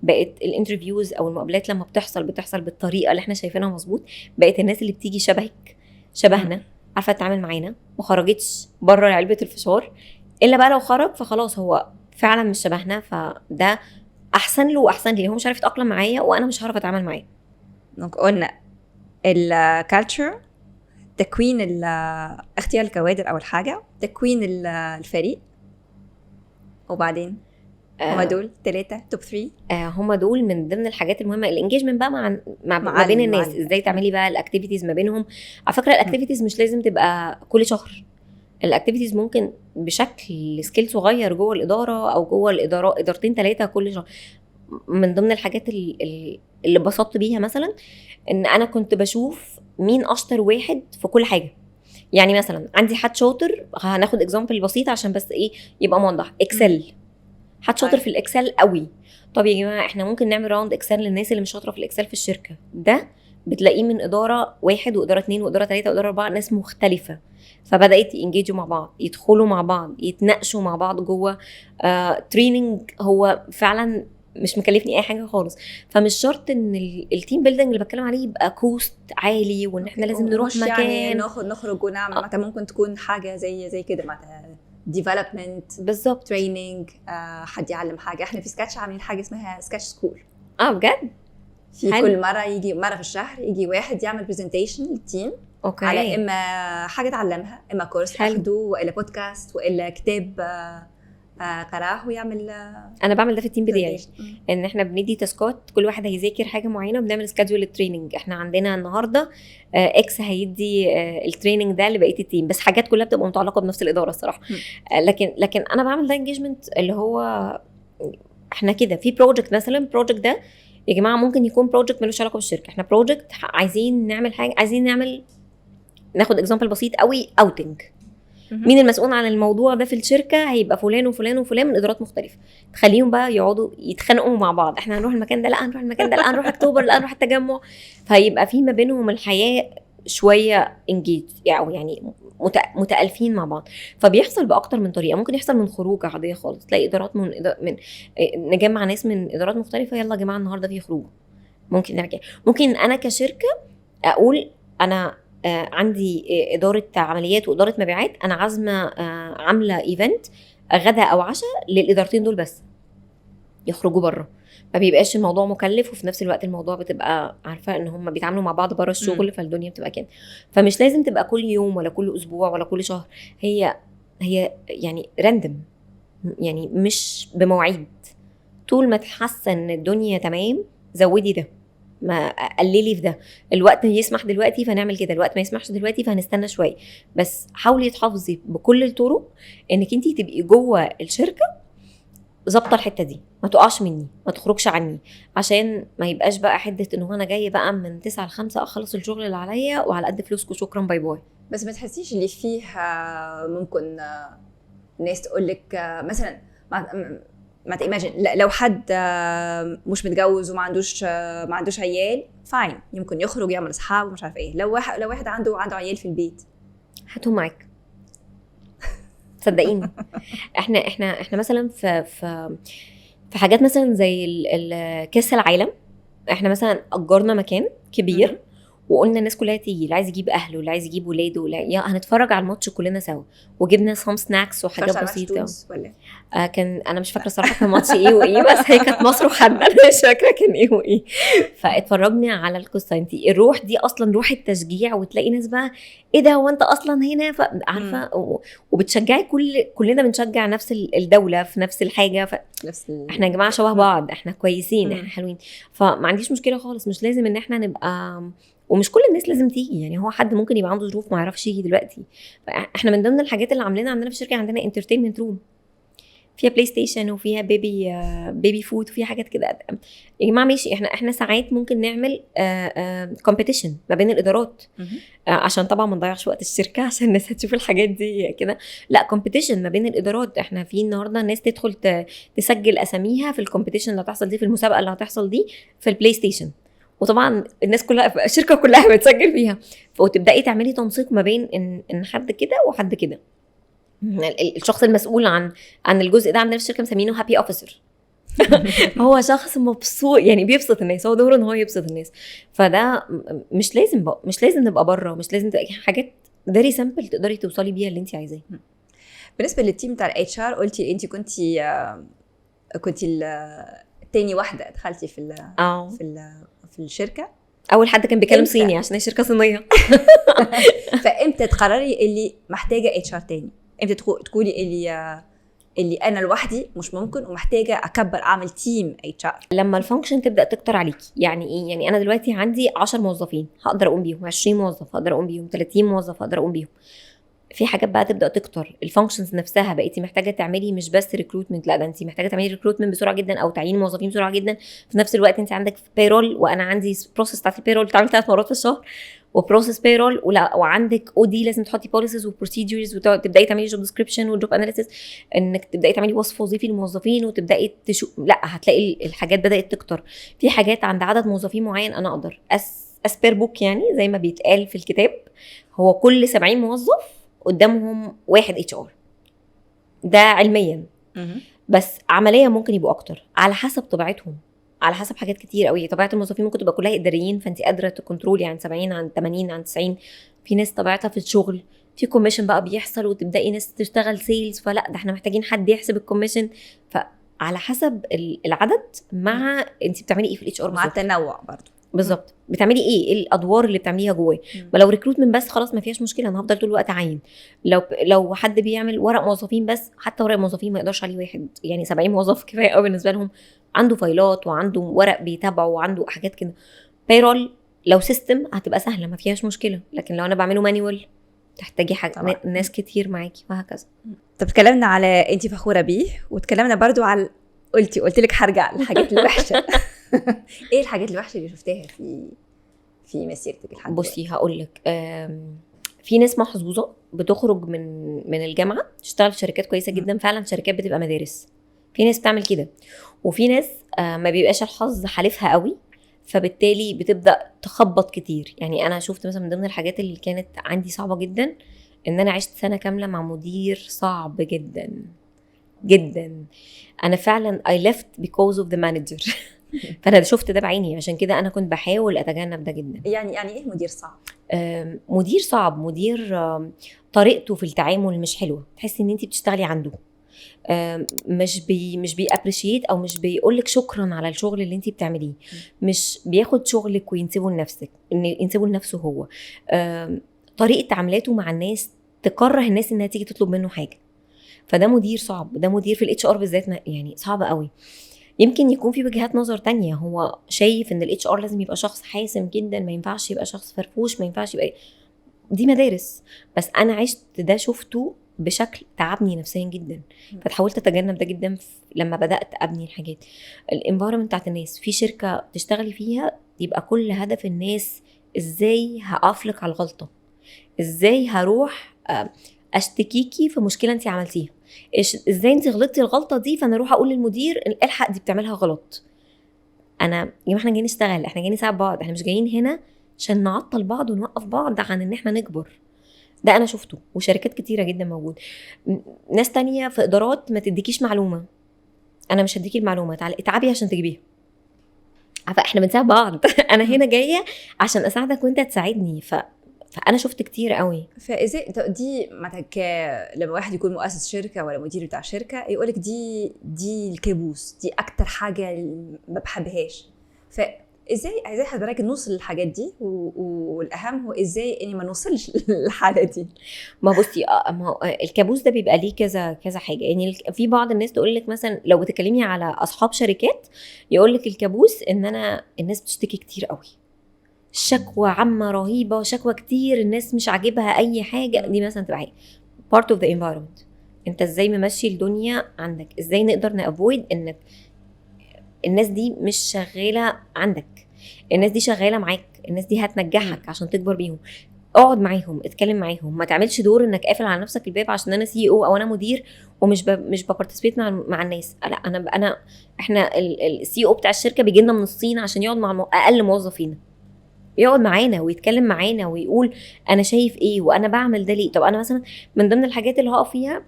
بقت الانترفيوز او المقابلات لما بتحصل بالطريقه اللي احنا شايفينها مظبوط، بقت الناس اللي بتيجي شبهنا عارفه تتعامل معانا، ما خرجتش بره علبه الفشار. الا بقى لو خرج فخلاص هو فعلا مش شبهنا، فده احسن له واحسن لي، هو مش عارف يتاقلم معايا وانا مش هعرف اتعامل معاه. قلنا الكالتشر، تكوين اختيار الكوادر اول حاجه، تكوين الفريق، وبعدين هما دول 3 توب 3. هما دول من ضمن الحاجات المهمه. الانجيجمنت بقى ما بين الناس، ازاي تعملي بقى الاكتيفيتيز ما بينهم. على فكره الاكتيفيتيز مش لازم تبقى كل شهر، الاكتيفيتيز ممكن بشكل سكيل صغير جوه الاداره او جوه ادارتين 3 كل شهر. من ضمن الحاجات اللي بسطت بيها مثلا ان انا كنت بشوف مين اشطر واحد في كل حاجه. يعني مثلا عندي حد شاطر، هناخد اكزامبل بسيط عشان بس ايه يبقى موضح. اكسل، حد شاطر في الاكسل قوي. طب يا جماعه احنا ممكن نعمل راوند اكسل للناس اللي مش شاطره في الاكسل في الشركه. ده بتلاقيه من اداره 1 واداره 2 واداره 3 واداره 4، ناس مختلفه. فبدات ينجيجوا مع بعض، يدخلوا مع بعض، يتناقشوا مع بعض جوه تريننج. هو فعلا مش مكلفني اي حاجه خالص. فمش شرط ان التيم بيلدينج اللي بتكلم عليه يبقى كوست عالي وان احنا لازم نروح مكان يعني نخرج ونعمل معناتها ممكن تكون حاجه زي كده معناتها ديفلوبمنت بالظبط، تريننج، حد يعلم حاجه. احنا في سكاتش عاملين حاجه اسمها سكاتش سكول. بجد في كل مره يجي مره في الشهر يجي واحد يعمل برزنتيشن للتيم على اما حاجه اتعلمها، اما كورس اخده، والا بودكاست، والا كتاب قراه ويعمل. انا بعمل ده في التيم بتاعي، ان احنا بندي تاسكات، كل واحد هيذاكر حاجه معينه وبنعمل سكادجول للتريننج. احنا عندنا النهارده اكس هيدي التريننج ده لبقيه التيم، بس حاجات كلها بتبقى متعلقه بنفس الاداره الصراحه. لكن انا بعمل ده انجيجمنت اللي هو احنا كده في بروجكت مثلا. بروجكت ده يا جماعه ممكن يكون بروجكت ملوش علاقه بالشركه، احنا بروجكت عايزين نعمل حاجه، ناخد اكزامبل بسيط قوي، اوتنج. مين المسؤول عن الموضوع ده في الشركه؟ هيبقى فلان وفلان وفلان من ادارات مختلفه. تخليهم بقى يقعدوا يتخانقوا مع بعض، احنا هنروح المكان ده، لا هنروح المكان ده، لا هنروح اكتوبر، لا هنروح التجمع. فيبقى في ما بينهم الحياه شويه انجيج يعني متالفين مع بعض. فبيحصل باكتر من طريقه. ممكن يحصل من خروج عاديه خالص، تلاقي ادارات من نجمع ناس من ادارات مختلفه، يلا يا جماعه النهارده في خروج. ممكن نرجع. ممكن انا كشركه اقول انا عندي إدارة عمليات وإدارة مبيعات، أنا عاملة إيفنت غدا أو عشاء للإدارتين دول بس، يخرجوا بره. ما بيبقاش الموضوع مكلف، وفي نفس الوقت الموضوع بتبقى عارفة إن هم بيتعاملوا مع بعض بره الشغل. فالدنيا بتبقى كده. فمش لازم تبقى كل يوم ولا كل أسبوع ولا كل شهر، هي يعني راندم، يعني مش بمواعيد. طول ما تحس إن الدنيا تمام زودي ده، ما قللي في ده. الوقت يسمح دلوقتي فنعمل كده، الوقت ما يسمحش دلوقتي فهنستنى شويه. بس حاولي تحافظي بكل الطرق انك انتي تبقي جوه الشركه ظابطه الحته دي، ما تقعش مني، ما تخرجش عني، عشان ما يبقاش بقى حده انه انا جايه بقى من 9 ل5 اخلص الشغل اللي عليا وعلى قد فلوسكم، شكرا باي باي. بس ما تحسيش اللي فيه ممكن ناس تقول لك مثلا ما تيماجن لو حد مش متجوز وما عندوش عيال، فاين، يمكن يخرج يعمل اصحاب ومش عارف ايه. لو واحد عنده عيال في البيت، هاتهم معاك. صدقيني احنا مثلا في حاجات مثلا زي كاس العالم، احنا مثلا اجرنا مكان كبير وقلنا الناس كلها تيجي، اللي عايز يجيب اهله، اللي عايز يجيب ولاده، هنتفرج على الماتش كلنا سوا. وجبنا سام سناكس وحاجات بسيطه. كان انا مش فاكره صراحه كان ماتش ايه وايه، بس هي كانت مصر وحد، انا مش فاكره كان ايه وايه. فاتفرجنا على القصه. انت الروح دي اصلا روح التشجيع، وتلاقي ناس بقى ايه ده هو انت اصلا هنا، عارفه، وبتشجعي كلنا بنشجع نفس الدوله في نفس الحاجه. احنا يا جماعه شبه بعض، احنا كويسين، احنا حلوين. فما عنديش مشكله خالص. مش لازم ان احنا نبقى، ومش كل الناس لازم تيجي. يعني هو حد ممكن يبقى عنده ظروف ما يعرفش يجي دلوقتي. احنا من ضمن الحاجات اللي عاملينها عندنا في الشركه، عندنا انترتينمنت روم فيها بلاي ستيشن وفيها بيبي فود وفيها حاجات كده. يا جماعه ماشي، احنا ساعات ممكن نعمل كومبيتيشن ما بين الادارات، عشان طبعا ما نضيعش وقت الشركه عشان الناس هتشوف الحاجات دي كده. لا، كومبيتيشن ما بين الادارات. احنا في النهارده الناس تدخل تسجل اساميها في الكومبيتيشن اللي هتحصل دي، في المسابقه اللي هتحصل دي في البلاي ستيشن، وطبعا الناس كلها الشركه كلها بتسجل فيها، وتبداي تعملي تنسيق ما بين ان حد كده وحد كده. الشخص المسؤول عن الجزء ده عندنا في الشركه مسمينه هابي اوفيسر. هو شخص مبسوط، يعني بيبسط الناس، هو دوره ان هو يبسط الناس. فده مش لازم نبقى بره، مش لازم تبقى حاجات very simple تقدري توصلي بيها اللي انت عايزاه. بالنسبه للتيم بتاع الاتش ار، قلتي انت كنتي تاني واحده دخلتي في الشركه. اول حد كان بيتكلم صيني عشان هي شركه صينيه. فامتى تقرري اللي محتاجه اتش ار تاني؟ امتى تقولي اللي انا لوحدي مش ممكن ومحتاجه اكبر اعمل تيم اتش ار؟ لما الفانكشن تبدا تكتر عليكي. يعني ايه؟ يعني انا دلوقتي عندي 10 موظفين هقدر اقوم بيهم، 20 موظف هقدر اقوم بيهم، 30 موظف هقدر اقوم بيهم. في حاجات بقى تبدا تكتر، الفانكشنز نفسها بقيتي محتاجه تعملي مش بس ريكروتمنت، لا ده انت محتاجه تعملي ريكروتمنت بسرعه جدا او تعيين موظفين بسرعه جدا. في نفس الوقت انت عندك بيرول، وانا عندي بروسيس بتاعت البيرول بتعمل 3 مرات في الشهر، وبروسيس بيرول، وعندك او دي لازم تحطي بوليسيز وبروسيدجرز، وتبداي تعملي جوب ديسكريبشن وجوب اناليسيس، انك تبداي تعملي وصف وظيفي للموظفين، وتبداي لا هتلاقي الحاجات بدات تكتر. في حاجات عند عدد موظفين معين انا اقدر اسبير بوك، يعني زي ما بيتقال في الكتاب، هو كل 70 موظف قدامهم واحد اتش ار. ده علميا، بس عمليا ممكن يبقوا اكتر على حسب طبيعتهم، على حسب حاجات كتير قوي. طبيعه الموظفين ممكن تبقى كلها اداريين، فانت قادره تكنترولي عن 70 عن 80 عن 90. في ناس طبيعتها في الشغل في كوميشن بقى بيحصل، وتبداي ناس تشتغل سيلز، فلا ده احنا محتاجين حد يحسب الكوميشن. فعلى حسب العدد، مع انت بتعملي ايه في الاتش ار، مع التنوع برضو بالظبط. بتعملي ايه الادوار اللي بتعمليها جواه. ولو ريكروتمنت بس خلاص ما فيهاش مشكله، انا هفضل طول الوقت عين. لو حد بيعمل ورق موظفين بس، حتى ورق موظفين ما يقدرش عليه واحد، يعني 70 موظف كفايه قوي بالنسبه لهم. عنده فايلات وعنده ورق بيتابعه وعنده حاجات كده. بيرول لو سيستم هتبقى سهله ما فيهاش مشكله، لكن لو انا بعمله مانيوال تحتاجي حاجه ناس كتير معاكي وهكذا. طب اتكلمنا على انت فخوره بيه، واتكلمنا برضو على قلت لك هرجع للحاجات الوحشه. ايه الحاجات الوحشه اللي شفتيها في مسيرتك لحد دلوقتي؟ بصي هقول لك، في ناس محظوظه بتخرج من الجامعه تشتغل في شركات كويسه جدا، فعلا شركات بتبقى مدارس. في ناس بتعمل كده، وفي ناس ما بيبقاش الحظ حالفها قوي، فبالتالي بتبدا تخبط كتير. يعني انا شفت مثلا من ضمن الحاجات اللي كانت عندي صعبه جدا ان انا عشت سنه كامله مع مدير صعب جدا جدا. انا فعلا I left because of the manager. فانا شفت ده بعيني، عشان كده انا كنت بحاول اتجنب ده جدا. يعني ايه مدير صعب؟ مدير صعب، مدير طريقته في التعامل مش حلوه، تحسي ان انت بتشتغلي عنده، مش بيابريشيت او مش بيقولك شكرا على الشغل اللي انت بتعمليه، مش بياخد شغلك وينسبه لنفسك، ان ينسبه لنفسه هو. طريقه تعاملاته مع الناس تكره الناس انها تيجي تطلب منه حاجه. فده مدير صعب، ده مدير في الاتش ار بالذات يعني صعب قوي. يمكن يكون في وجهات نظر تانية، هو شايف ان الاتش ار لازم يبقى شخص حاسم جدا، ما ينفعش يبقى شخص فرفوش، ما ينفعش يبقى، دي مدارس. بس انا عشت ده، شفته بشكل تعبني نفسيا جدا، فتحاولت اتجنب ده جدا لما بدات ابني الحاجات. الانفايرمنت بتاعت الناس في شركه تشتغلي فيها يبقى كل هدف الناس ازاي هقفلك على الغلطه، ازاي هروح اشتكيكي في مشكله انت عملتيها، ازاي انت غلطتي الغلطه دي، فانا اروح اقول للمدير الحق دي بتعملها غلط. انا يا احنا جايين نشتغل، احنا جايين نساعد بعض، احنا مش جايين هنا عشان نعطل بعض ونوقف بعض عن ان احنا نكبر. ده انا شفته، وشركات كتيره جدا موجود. ناس تانية في ادارات ما تديكيش معلومه، انا مش هديكي المعلومه، تعالي اتعبي عشان تجيبيها. فاحنا بنساعد بعض. انا هنا جايه عشان اساعدك وانت تساعدني. فانا شفت كتير قوي. فازاي دي لما واحد يكون مؤسس شركه ولا مدير بتاع شركه يقولك دي الكابوس، دي اكتر حاجه ما بحبهاش، ازاي حضرتك نوصل للحاجات دي، والاهم هو ازاي اني ما نوصلش للحاله دي؟ ما بصي الكابوس ده بيبقى ليه كذا حاجه. يعني في بعض الناس تقول لك مثلا لو بتكلمي على اصحاب شركات يقول لك الكابوس ان الناس بتشتكي كتير قوي، شكوى عامه رهيبه، شكوى كتير، الناس مش عاجبها اي حاجه. دي مثلا تبقى حاجه part of the environment. انت ازاي ممشي الدنيا عندك، ازاي نقدر نافويد انك الناس دي مش شغاله عندك، الناس دي شغاله معاك، الناس دي هتنجحك عشان تكبر بيهم. اقعد معاهم، اتكلم معاهم، ما تعملش دور انك قافل على نفسك الباب عشان انا سي او انا مدير ومش مش ببارتيسبيت مع الناس. لا، احنا السي او بتاع الشركه بيجي لنا من الصين عشان يقعد مع اقل موظفين، يقعد معانا ويتكلم معانا ويقول انا شايف ايه وانا بعمل ده ليه. طب انا مثلا من ضمن الحاجات اللي هقف فيها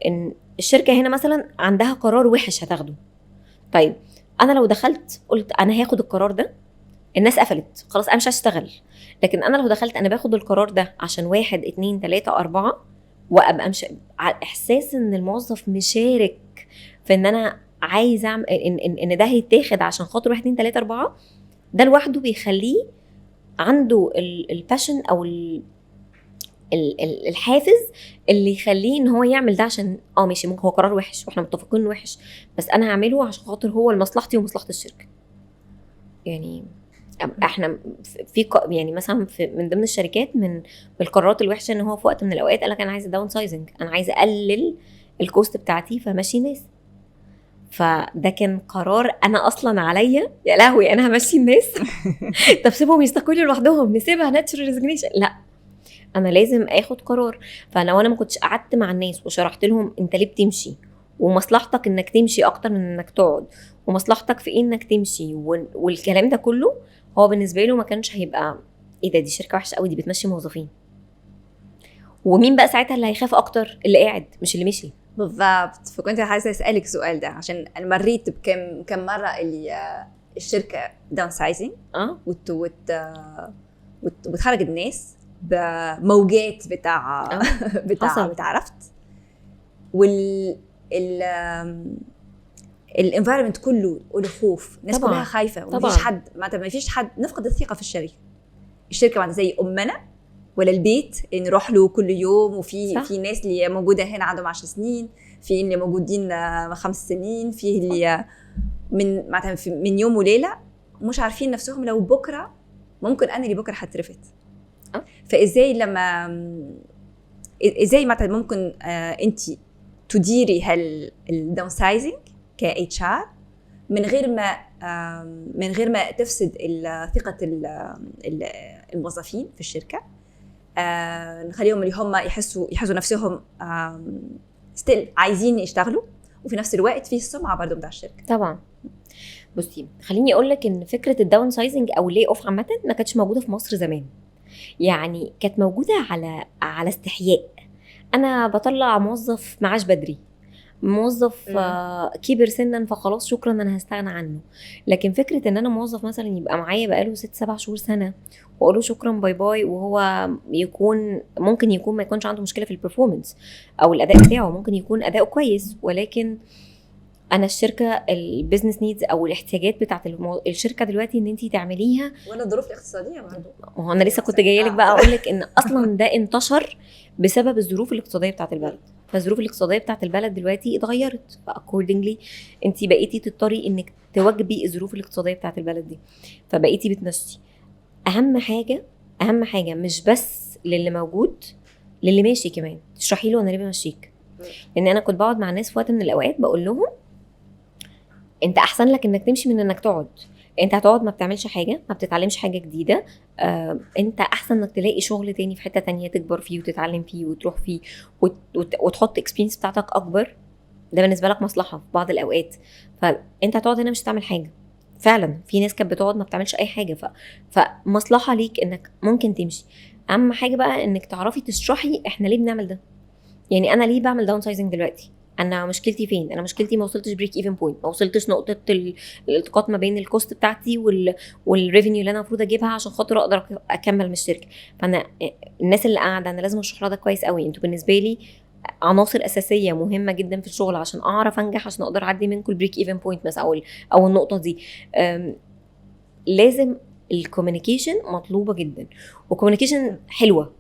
ان الشركه هنا مثلا عندها قرار وحش هتاخده. طيب انا لو دخلت قلت انا هاخد القرار ده، الناس قفلت خلاص، انا مش هشتغل. لكن انا لو دخلت انا باخد القرار ده عشان 1 2 3 4، وابقى مش على احساس ان الموظف مشارك في ان انا عايز اعمل ان ده هيتاخد عشان خاطر 1 2 3 4، ده لوحده بيخليه عنده الباشن او الحافز اللي يخليه ان هو يعمل ده. عشان ماشي، ممكن هو قرار وحش واحنا متفقين انه وحش، بس انا هعمله عشان خاطر هو لمصلحتي ومصلحه الشركه. يعني احنا يعني مثلا من ضمن الشركات من القرارات الوحشه ان هو في وقت من الاوقات قال لك انا عايز داون سايزنج، انا عايز اقلل الكوست بتاعتي فماشي ناس. فده كان قرار انا اصلا عليا يا لهوي انا همشي الناس طب سيبهم يستقلوا لوحدهم، نسيبها ناتشورال ريزيجنيشن. لا، انا لازم اخد قرار. فلو انا ما كنتش قعدت مع الناس وشرحت لهم انت ليه بتمشي ومصلحتك انك تمشي اكتر من انك تقعد، ومصلحتك في ايه انك تمشي والكلام ده كله، هو بالنسبه له ما كانش هيبقى ايه ده، دي شركه وحشه قوي دي بتمشي موظفين. ومين بقى ساعتها اللي هيخاف اكتر؟ اللي قاعد مش اللي مشي. بالضبط. فكنت عايزه اسالك السؤال ده عشان انا مريت بكم مره اللي الشركه داون سايزنج وتخرج الناس بموجات بتاع عرفت. الانفايرمنت كله خوف، الناس كلها خايفه ومفيش فيش حد نفقد الثقه في الشركه بعد زي امنا ولا البيت اللي نروح له كل يوم. وفي ناس اللي موجوده هنا عندهم 10 سنين، في اللي موجودين 5 سنين، في اللي من يوم وليله مش عارفين نفسهم لو بكره ممكن انا اللي بكره هترفد. فازاي لما ازاي مثلا ممكن انت تديري الداون سايزنج كاتش ار من غير ما تفسد ثقه الموظفين في الشركه، نخليهم اللي هم يحسوا نفسهم ستيل عايزين يشتغلوا، وفي نفس الوقت في السمعه برضو بتاع الشركه. طبعا. بصي خليني اقول لك ان فكره الداون سايزنج او لي اوف عامه ما كانتش موجوده في مصر زمان. يعني كانت موجوده على استحياء. انا بطلع موظف معاش بدري، موظف كبر سنا فخلاص شكرا انا هستغنى عنه. لكن فكره ان انا موظف مثلا يبقى معايا بقاله 6-7 شهور سنه واقول له شكرا باي باي، وهو ممكن يكون ما يكونش عنده مشكله في البرفورمانس او الاداء بتاعه، ممكن يكون اداؤه كويس، ولكن انا الشركه البيزنس نيدز او الاحتياجات بتاعه الشركه دلوقتي ان انتي تعمليها، ولا الظروف الاقتصاديه برضه. ما هو انا لسه كنت جايه لك بقى اقول لك ان اصلا ده انتشر بسبب الظروف الاقتصاديه بتاعه البلد. فالظروف الاقتصاديه بتاعه البلد دلوقتي اتغيرت، فاكوردنجلي انتي بقيتي تضطري انك تواجبي الظروف الاقتصاديه بتاعه البلد دي، فبقيتي بتنشي. اهم حاجه مش بس للي موجود، للي ماشي كمان تشرحي له انا ليه بمشيك. لان انا كنت بقعد مع الناس في وقت من الاوقات بقول لهم انت احسن لك انك تمشي من انك تقعد. انت هتقعد ما بتعملش حاجه، ما بتتعلمش حاجه جديده. انت احسن انك تلاقي شغل تاني في حته تانية تكبر فيه وتتعلم فيه وتروح فيه وتحط اكسبيرينس بتاعتك اكبر. ده بالنسبه لك مصلحه في بعض الاوقات. فانت هتقعد هنا مش هتعمل حاجه. فعلا في ناس كانت بتقعد ما بتعملش اي حاجه، فمصلحه ليك انك ممكن تمشي. اهم حاجه بقى انك تعرفي تشرحي احنا ليه بنعمل ده. يعني انا ليه بعمل داون سايزنج دلوقتي؟ انا مشكلتي فين؟ انا مشكلتي ما وصلتش بريك ايفن بوينت، ما وصلتش نقطه الالتقاط ما بين الكوست بتاعتي والريفينيو اللي انا المفروض اجيبها عشان خاطر اقدر اكمل من الشركه. فانا الناس اللي قاعده انا لازم اشرح لها ده كويس قوي. انتوا بالنسبه لي عناصر اساسيه مهمه جدا في الشغل عشان اعرف انجح، عشان اقدر اعدي منكم البريك ايفن بوينت مثلا او النقطه دي. لازم الكوميونيكيشن مطلوبه جدا، وكوميونيكيشن حلوه.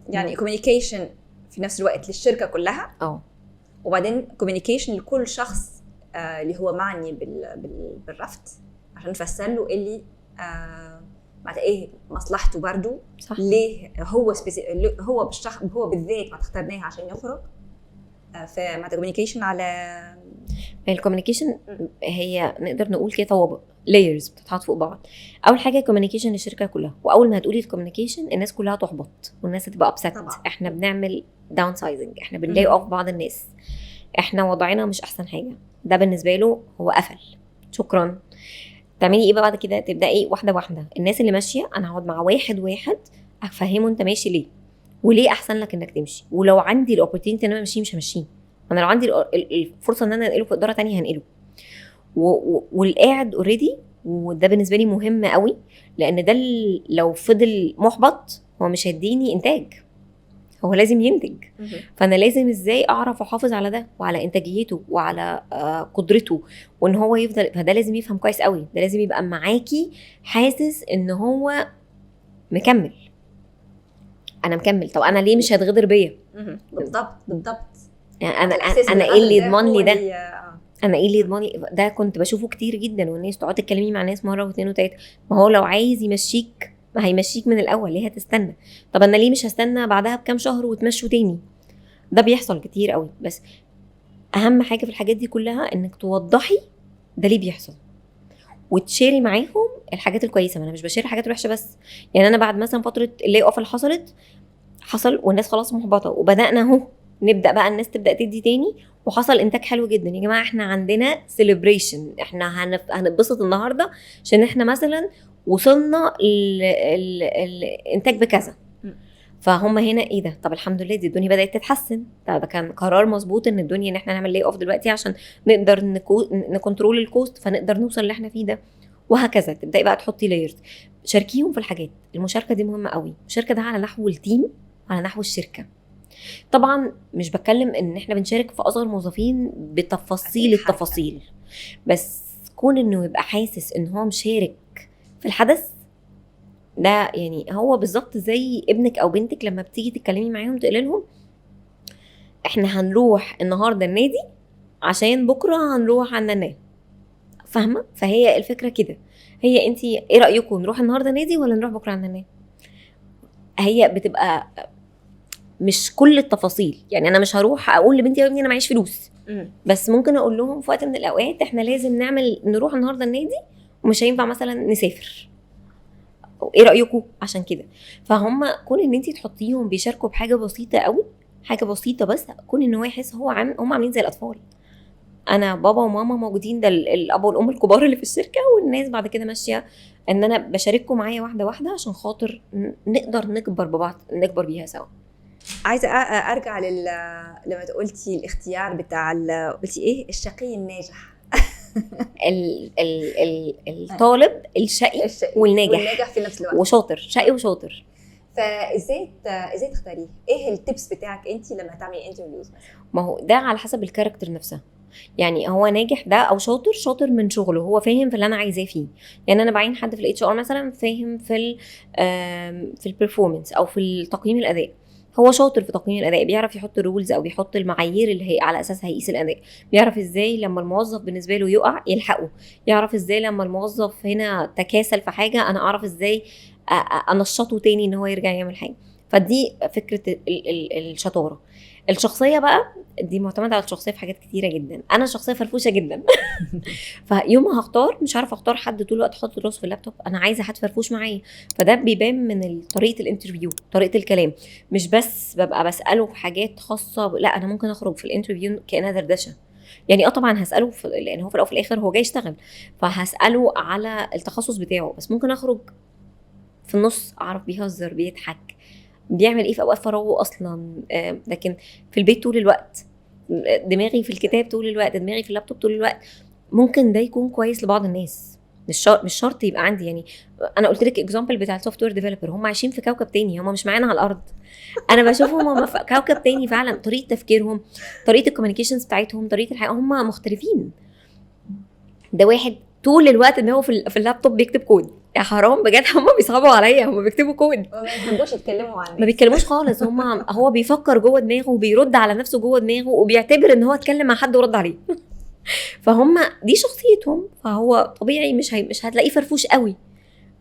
يعني كوميونيكيشن في نفس الوقت للشركه كلها، وبعدين كوميونيكيشن لكل شخص اللي هو معني بالرفض عشان نفسر له اللي معناتها ايه مصلحته برضو. صح. ليه هو بالذات ما تختارناه عشان يخرج. فمعناتها كوميونيكيشن على الكوميونيكيشن هي نقدر نقول كده طوابق. لايرز بتتحط فوق بعض. اول حاجه كوميونيكيشن للشركه كلها، واول ما هتقولي الكوميونيكيشن الناس كلها تحبط والناس هتبقى ابسط. احنا بنعمل داون سايزنج، احنا بنلاقي اوف بعض الناس، احنا وضعنا مش احسن حاجه. ده بالنسبه له هو قفل، شكرا. تعملي ايه بقى بعد كده؟ تبداي واحده واحده. الناس اللي ماشيه انا هقعد مع واحد واحد افهمه انت ماشي ليه وليه احسن لك انك تمشي، ولو عندي الاوبورتيونيتي ان انا امشي مش همشيه، انا لو عندي الفرصه ان انا انقله في اداره تانية هنقله. والقاعد اوريدي، وده بالنسبه لي مهم قوي، لان ده لو فضل محبط هو مش هيديني انتاج، هو لازم ينتج. فانا لازم ازاي اعرف احافظ على ده وعلى انتاجيته وعلى قدرته وان هو يفضل. فده لازم يفهم كويس قوي، ده لازم يبقى معاكي حاسس ان هو مكمل، انا مكمل. طب انا ليه مش هتغدر بيا؟ بالضبط يعني انا ايه اللي يضمن لي ده؟ انا ايه اللي يضمن لي ده؟ كنت بشوفه كتير جدا، والناس تقعد تتكلمي مع ناس مره واثنين وثلاثه. ما هو لو عايز يمشيك ما هيمشيك من الاول، ليه هتستنى؟ طب انا ليه مش هستنى بعدها بكام شهر وتمشوا تاني؟ ده بيحصل كتير قوي. بس اهم حاجه في الحاجات دي كلها انك توضحي ده ليه بيحصل، وتشيري معاهم الحاجات الكويسه. ما انا مش بشير الحاجات الوحشه بس. يعني انا بعد مثلا فتره اللي اوف اللي حصل والناس خلاص محبطه، وبدانا اهو نبدا بقى الناس تبدا تدي تاني، وحصل انتاج حلو جدا. يا جماعه احنا عندنا سيلبريشن، احنا هنتبسط النهارده عشان احنا مثلا وصلنا الانتاج بكذا. فهم هنا ايه ده؟ طب الحمد لله دي الدنيا بدات تتحسن. ده كان قرار مظبوط ان الدنيا ان احنا نعمل لي اوف دلوقتي عشان نقدر نكنترول الكوست، فنقدر نوصل اللي احنا فيه ده. وهكذا تبداي بقى تحطي لايرز، شاركيهم في الحاجات. المشاركه دي مهمه قوي. المشاركه ده على نحو التيم، على نحو الشركه. طبعا مش بتكلم ان احنا بنشارك في اصغر موظفين بتفاصيل التفاصيل، بس كون انه يبقى حاسس ان هو مشارك في الحدث ده. يعني هو بالظبط زي ابنك او بنتك لما بتيجي تتكلمي معاهم تقولي لهم احنا هنروح النهارده النادي عشان بكره هنروح عند ننام، فاهمه؟ فهي الفكره كده. هي انتي ايه رايكم، نروح النهارده نادي ولا نروح بكره عند ننام؟ هي بتبقى مش كل التفاصيل. يعني انا مش هروح اقول لبنتي يا ابني انا معيش فلوس، بس ممكن اقول لهم في وقت من الاوقات احنا لازم نروح النهارده النادي ومش هينفع مثلا نسافر، ايه رايكم؟ عشان كده. فهم كون ان انتي تحطيهم بيشاركوا بحاجه بسيطه قوي، حاجه بسيطه، بس كون ان هو يحس هم عاملين زي الاطفال. انا بابا وماما موجودين، ده الاب والام الكبار اللي في الشركه، والناس بعد كده ماشيه ان انا بشارككم معايا واحده واحده عشان خاطر نقدر نكبر ببعض، نكبر بيها سوا. عايزه ارجع لما قلتي الاختيار بتاع قلتي ايه؟ الشقي الناجح. الطالب الشقي والناجح في نفس الوقت، وشاطر، شقي وشاطر. فازاي تختاريه؟ ايه التيبس بتاعك انت لما تعملي انترفيوز مثلا؟ ما هو ده على حسب الكاركتر نفسها. يعني هو ناجح ده او شاطر من شغله، هو فاهم في اللي انا عايزاه فيه. يعني انا بعين حد في الاتش ار مثلا فاهم في البرفورمانس او في التقييم الاداء، هو شاطر في تقييم الاداء، بيعرف يحط الرولز او بيحط المعايير اللي هي على اساسها هيقيس الاداء، بيعرف ازاي لما الموظف بالنسبه له يقع يلحقه، يعرف ازاي لما الموظف هنا تكاسل في حاجه انا اعرف ازاي انشطه تاني ان هو يرجع يعمل حاجه. فدي فكره الشطاره. الشخصيه بقى دي معتمده على الشخصيه في حاجات كتيره جدا. انا شخصيه فرفوشه جدا فيوم ما هختار مش عارفه اختار حد طول الوقت حاطط راسه في اللابتوب، انا عايزه حد فرفوش معايا. فده بيبان من طريقه الانترفيو، طريقه الكلام. مش بس ببقى بساله في حاجات خاصه، لا انا ممكن اخرج في الانترفيو كانها دردشه. يعني طبعا هساله لان هو في الاول وفي الاخر هو جاي يشتغل، فهساله على التخصص بتاعه، بس ممكن اخرج في النص اعرف بيهزر بيضحك بيعمل ايه في اوقات فراغه اصلا. لكن في البيت طول الوقت دماغي في الكتاب طول الوقت، دماغي في اللابتوب طول الوقت. ممكن ده يكون كويس لبعض الناس، مش شرط يبقى عندي. يعني انا قلت لك اكزامبل بتاع السوفت وير ديفلوبر، هم عايشين في كوكب تاني، هم مش معانا على الارض. انا بشوفهم هم في كوكب تاني فعلا، طريقه تفكيرهم، طريقه الكوميونيكيشنز بتاعتهم، طريقه الحياه، هم مختلفين. ده واحد طول الوقت دماغه في اللابتوب بيكتب كود. يا حرام بجد، هم بيصعبوا عليا، هم بيكتبوا كود، ما بيحبوش يتكلموا عن ما بيتكلموش خالص. هو بيفكر جوه دماغه وبيرد على نفسه جوه دماغه، وبيعتبر ان هو اتكلم مع حد ورد عليه فهم دي شخصيتهم، فهو طبيعي مش هتلاقيه فرفوش قوي،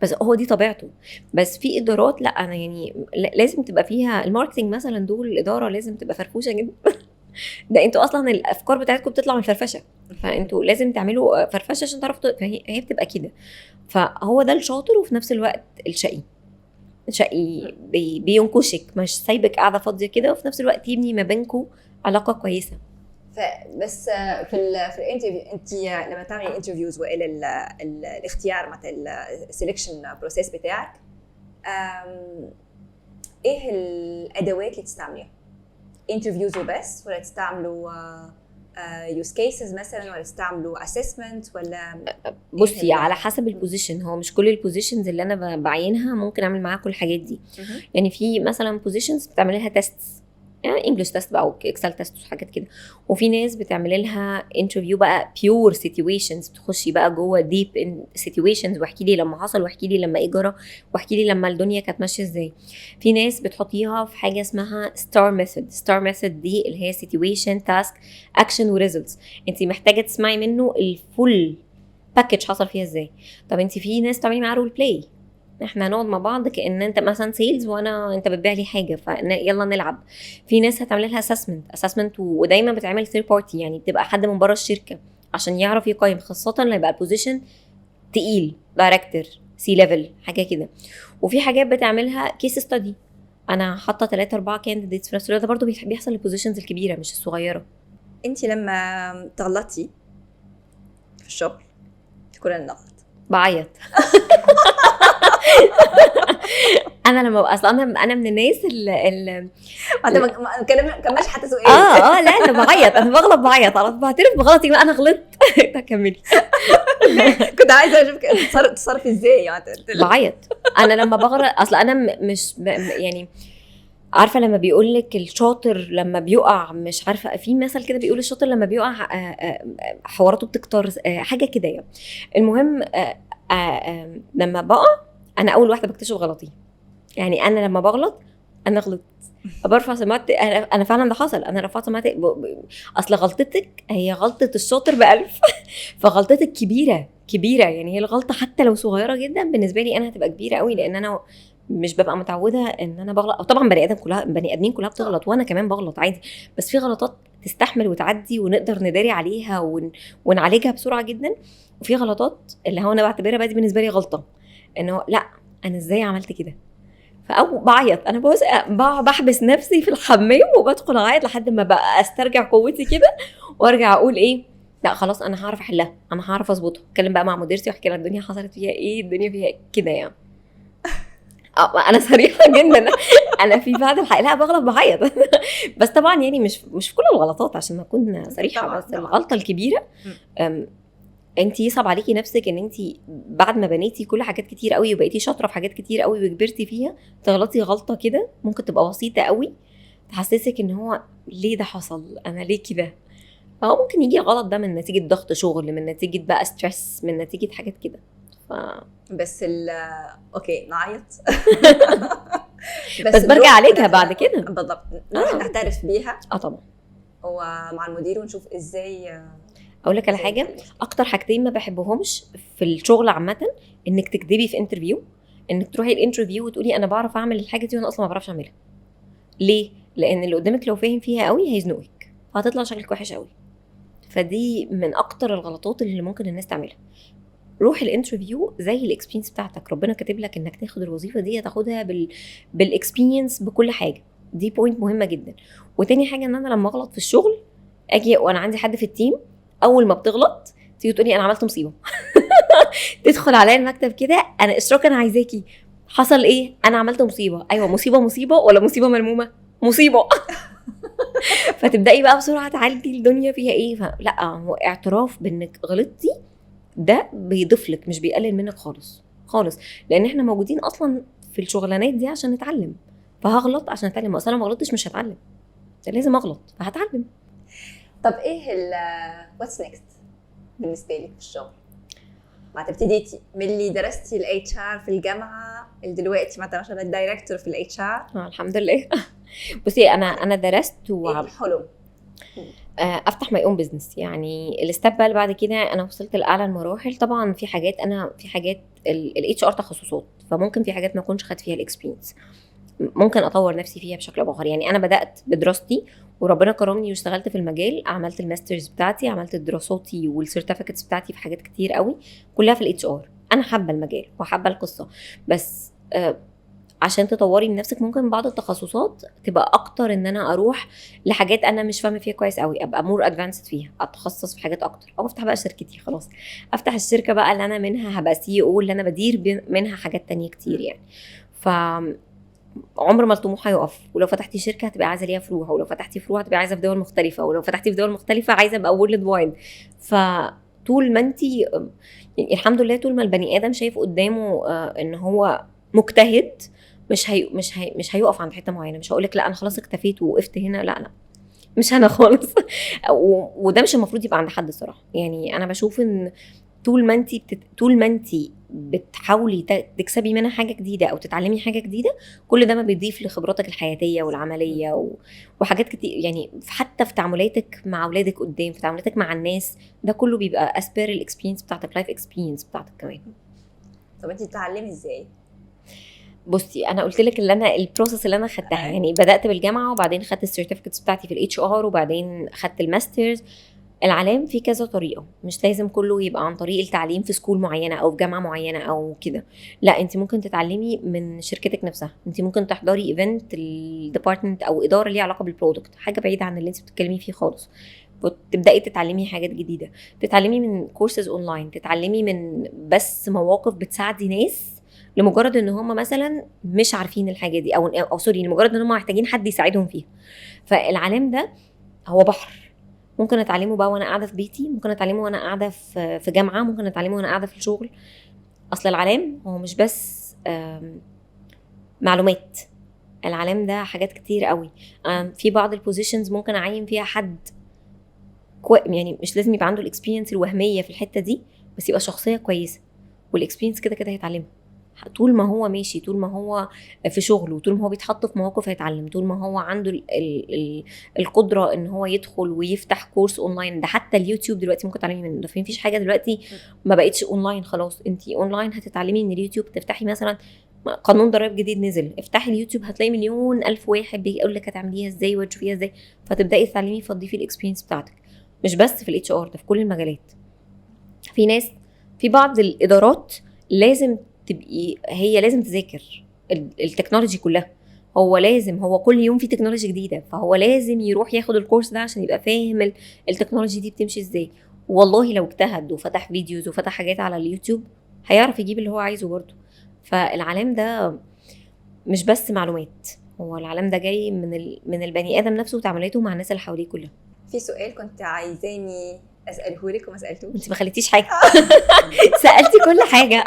بس هو دي طبيعته. بس في ادارات لا، انا يعني لازم تبقى فيها الماركتنج مثلا، دول الاداره لازم تبقى فرفوشه جدا ده انتوا اصلا الافكار بتاعتكم بتطلع من الفرفشه، فانتوا لازم تعملوا فرفشه عشان تعرفوا فهي بتبقى كده. فهو ده الشاطر وفي نفس الوقت الشقي بينكشك، مش سايبك قاعده فاضيه كده، وفي نفس الوقت يبني ما بينكم علاقه كويسه. بس في الانترفيو انت لما تعملي انترفيوز والى الاختيار مثلا السelection بروسيس بتاعك، ايه الادوات اللي تستعمليها؟ انترفيوز وبس، ولا تستعملوا يوز كيسز مثلا، ولا تستعملوا اسسمنت، ولا بصي على حسب البوزيشن. هو مش كل البوزيشنز اللي انا بعينها ممكن اعمل معاها كل الحاجات دي. يعني في مثلا بوزيشنز بتعمل لها تيستس، يعني انجلش تيست بقى او اكسل تيست وحاجات كده، وفي ناس بتعمل لها انترفيو بقى بيور سيتويشنز، تخشي بقى جوه ديب سيتويشنز، واحكي لي لما حصل، واحكي لي لما ايه جرى، واحكي لي لما الدنيا كانت ماشيه ازاي. في ناس بتحطيها في حاجه اسمها ستار ميثود. ستار ميثود دي اللي هي سيتويشن تاسك اكشن وريزلتس، انت محتاجه تسمعي منه الفول باكج حصل فيها ازاي. طب انت في ناس تعملي معاها رول بلاي، احنا هنقعد مع بعض كأن انت مثلا سيلز وانا انت بتبيع لي حاجه، فيلا نلعب. في ناس هتعمل لها اسسمنت ودايما بتعمل ثيرد بارتي، يعني بتبقى حد من بره الشركه عشان يعرف يقيم، خاصه لما يبقى البوزيشن تقيل، دايركتور سي ليفل حاجه كده. وفي حاجات بتعملها كيس ستادي، انا حاطه 3-4 كانديديتس في نفس الوقت. ده برضه بيحصل للبوزيشنز الكبيره مش الصغيره. انت لما تغلطي في الشغل كلنا نغلط، بعيط. انا لما اصلا انا من الناس اللي كملش حتى سؤال. لا انا بعيط، انا بغلط بعيط، انا بعترف بغلطي بقى، انا غلطت. كملي. كنت عايزه اشوفك تتصرفي ازاي يعني. بعيط انا لما بغلط، اصلا انا مش يعني عارفه لما بيقول لك الشاطر لما بيقع، مش عارفه في مثل كده بيقول الشاطر لما بيقع حواراته بتكتر، حاجه كده يعني. المهم لما بقع انا اول واحده بكتشف غلطي. يعني انا لما بغلط انا غلطت، برفع سماعه، انا فعلا ده حصل، انا رفعت سماعه. اصل غلطتك هي غلطه الشاطر ب1000. فغلطتك كبيره، يعني هي الغلطه حتى لو صغيره جدا بالنسبه لي انا هتبقى كبيره قوي، لان انا مش ببقى متعوده ان انا بغلط. أو طبعا بني ادمين كلها بتغلط، وانا كمان بغلط عادي، بس في غلطات تستحمل وتعدي ونقدر نداري عليها ونعالجها بسرعه جدا. وفي غلطات اللي هو انا بعتبرها بقى دي بالنسبه لي غلطه، انه لا انا ازاي عملت كده. فأو بعيط، انا بحبس نفسي في الحمام وبدخل اعيط لحد ما بقى استرجع قوتي كده، وارجع اقول ايه، لا خلاص انا هعرف احلها، انا هعرف اظبطها. اتكلم بقى مع مديرتي واحكي لها الدنيا حصلت فيها ايه، الدنيا فيها كده يعني. انا صريحه جدا. انا في بعض الحقيقة لا بغلط بعيط. بس طبعا يعني مش في كل الغلطات عشان اكون صريحه، طبعاً. بس الغلطه الكبيره انت يصعب عليكي نفسك ان انت بعد ما بنيتي كل حاجات كتير قوي وبقيتي شاطره في حاجات كتير قوي وكبرتي فيها، تغلطي غلطه كده ممكن تبقى بسيطه قوي تحسسك ان هو ليه ده حصل، انا ليه كده. فهو ممكن يجي الغلط ده من نتيجه ضغط شغل، من نتيجه بقى ستريس، من نتيجه حاجات كده. بس اوكي نعيط. بس برجع عليها بعد كده بالضبط، نعترف بيها طبعا ومع المدير ونشوف ازاي. اقول لك على حاجه، اكتر حاجتين ما بحبهمش في الشغل عامه، انك تكذبي في انترفيو، انك تروحي الانترفيو وتقولي انا بعرف اعمل الحاجه دي وانا اصلا ما بعرفش اعملها. ليه؟ لان اللي قدامك لو فاهم فيها قوي هيزنقك، فهتطلع شكلك وحش قوي. فدي من اكتر الغلطات اللي ممكن الناس تعملها. روح الانترفيو زي الاكسبيرينس بتاعتك، ربنا كاتب لك انك تاخد الوظيفه دي، هتاخدها بالاكسبيرينس بكل حاجه. دي بوينت مهمه جدا. وتاني حاجه ان انا لما اغلط في الشغل، اجي وانا عندي حد في التيم، اول ما بتغلط تيجي تقولي انا عملت مصيبه. تدخل عليا المكتب كده، انا اشراك انا عايزاكي، حصل ايه، انا عملت مصيبه. ايوه مصيبه ولا مصيبه ملمومه؟ مصيبه. فتبداي بقى بسرعه تعالجي الدنيا فيها ايه. لا هو اعتراف بانك غلطتي ده بيضيف لك مش بيقلل منك خالص خالص، لان احنا موجودين اصلا في الشغلانات دي عشان نتعلم. فهغلط عشان اتعلم، اصلا ما غلطتش مش هتعلم، لازم اغلط فهتعلم. طب ايه واتس نيكست بالنسبه لك في الشغل؟ ما تبتديتي من اللي درستي الاتش ار في الجامعه دلوقتي مثلا شغاله دايركتور في الاتش ار؟ الحمد لله. بصي انا درست ايه الحلم؟ افتح ماي اون بزنس. يعني الستيب بقى اللي بعد كده انا وصلت لاعلى المراحل. طبعا في حاجات الاتش ار تخصصات، فممكن في حاجات ما اكونش خدت فيها الاكسبيرينس، ممكن اطور نفسي فيها بشكل او باخر. يعني انا بدات بدراستي وربنا كرمني واشتغلت في المجال، عملت الماسترز بتاعتي، عملت دراساتي والسيرتيفيكتس بتاعتي في حاجات كتير قوي كلها في الاتش ار. انا حابه المجال وحابه القصه، بس عشان تطوري من نفسك ممكن بعض التخصصات تبقى اكتر ان انا اروح لحاجات انا مش فاهمه فيها كويس قوي، ابقى مور ادفانسد فيها، اتخصص في حاجات اكتر، او افتح بقى شركتي خلاص، افتح الشركه بقى اللي انا منها هبقى سي او، اللي انا بدير منها حاجات تانية كتير يعني. ف عمر ما الطموح هيقف، ولو فتحتي شركه هتبقى عايزه ليها فروع، ولو فتحتي فروع هتبقى عايزه في دول مختلفه، ولو فتحتي في دول مختلفه عايزه ابقى وورلد وايد. فطول ما انت يعني الحمد لله طول ما البني ادم شايف قدامه ان هو مجتهد، مش هيقف عند حته معينه. مش هقولك لا انا خلاص اكتفيت ووقفت هنا، لا مش انا خالص. وده مش المفروض يبقى عند حد الصراحه. يعني انا بشوف ان طول ما انت بتحاولي تكسبي منها حاجه جديده او تتعلمي حاجه جديده، كل ده ما بيضيف لخبراتك الحياتيه والعمليه وحاجات كتير. يعني حتى في تعاملاتك مع اولادك قدام، في تعاملاتك مع الناس، ده كله بيبقى اسبير الاكسبيرينس بتاعتك، لايف اكسبيرينس بتاعتك كمان. طب انت بتتعلمي ازاي؟ بصي انا قلت لك اللي انا البروسيس اللي انا خدتها. يعني بدات بالجامعه، وبعدين خدت السيرتيفيكتس بتاعتي في الاتش ار، وبعدين خدت الماسترز. العلام في كذا طريقه، مش لازم كله يبقى عن طريق التعليم في سكول معينه او في جامعه معينه او كده. لا انت ممكن تتعلمي من شركتك نفسها. انت ممكن تحضري ايفنت الديبارتمنت او اداره ليها علاقه بالبرودكت، حاجه بعيده عن اللي انت بتتكلمي فيه خالص، تبداي تتعلمي حاجات جديده، تتعلمي من كورسز اونلاين، تتعلمي من بس مواقف بتساعدي ناس لمجرد ان هم مثلا مش عارفين الحاجه دي، او سوري، لمجرد ان هم محتاجين حد يساعدهم فيها. فالعلام ده هو بحر، ممكن اتعلمه بقى وانا قاعده في بيتي، ممكن اتعلمه وانا قاعده في جامعه، ممكن اتعلمه وانا قاعده في الشغل. اصل العلام هو مش بس معلومات، العلام ده حاجات كتير قوي. في بعض البوزيشنز ممكن اعين فيها حد يعني مش لازم يبقى عنده الاكسبيرينس الوهميه في الحته دي، بس يبقى شخصيه كويسه، والاكسبيرينس كده كده هيتعلمها طول ما هو ماشي، طول ما هو في شغله، طول ما هو بيتحط في مواقف هيتعلم، طول ما هو عنده القدره ان هو يدخل ويفتح كورس اونلاين. ده حتى اليوتيوب دلوقتي ممكن تعلمي منه، ده مفيش حاجه دلوقتي ما بقتش اونلاين خلاص. انتي اونلاين هتتعلمي من اليوتيوب. تفتحي مثلا قانون ضرائب جديد نزل، افتحي اليوتيوب هتلاقي مليون الف واحد بيقول لك هتعمليها ازاي وتشوفيها ازاي، فتبداي تتعلمي فتضيفي الاكسبيرينس بتاعتك. مش بس في الاتش ار، ده في كل المجالات. في ناس في بعض الادارات لازم تبقي هي لازم تذاكر التكنولوجي كلها، هو كل يوم في تكنولوجي جديده، فهو لازم يروح ياخد الكورس ده عشان يبقى فاهم التكنولوجي دي بتمشي ازاي. والله لو اجتهد وفتح فيديوز وفتح حاجات على اليوتيوب هيعرف يجيب اللي هو عايزه برضه. فالعالم ده مش بس معلومات، هو العالم ده جاي من البني ادم نفسه وتعاملاته مع الناس اللي حواليه كلها. في سؤال كنت عايزاني اساله لك وما سالتوش. انت ما خليتيش حاجه. سالتي كل حاجه.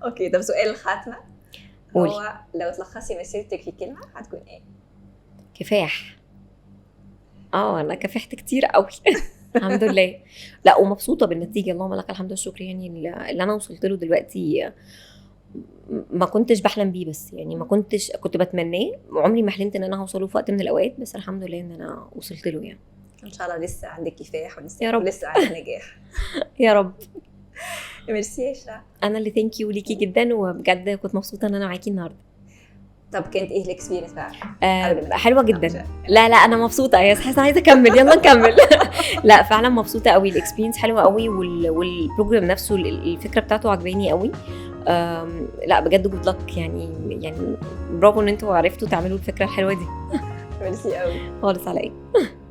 اوكي، طب سؤال الخاتمه قولي. هو لو تلخصي مسيرتك في كلمه هتكون ايه؟ كفاح. انا كفحت كتير قوي. الحمد لله. لا ومبسوطه بالنتيجه، اللهم لك الحمد والشكر. يعني اللي انا وصلت له دلوقتي ما كنتش بحلم بيه، بس يعني كنت بتمناه، وعمري ما حلمت ان انا هوصله في وقت من الاوقات، بس الحمد لله ان انا وصلت له. يعني ان شاء الله لسه عندك كفاح ولسه يا رب. ولسه عندك نجاح. يا رب. ميرسي يا شا. انا اللي ثانك يو ليكي جدا، وبجد كنت مبسوطه ان انا معاكي النهارده. طب كانت ايه الاكسبيرينس بقى؟ حلوه جدا. لا انا مبسوطه يا حاسه عايزه اكمل. يلا نكمل. لا فعلا مبسوطه قوي، الاكسبيرينس حلوه قوي، والبروجرام نفسه الفكره بتاعته عجباني قوي. لا بجد جود لك. يعني برافو ان انتوا عرفتوا تعملوا الفكره الحلوه دي. ميرسي قوي خالص. على ايه؟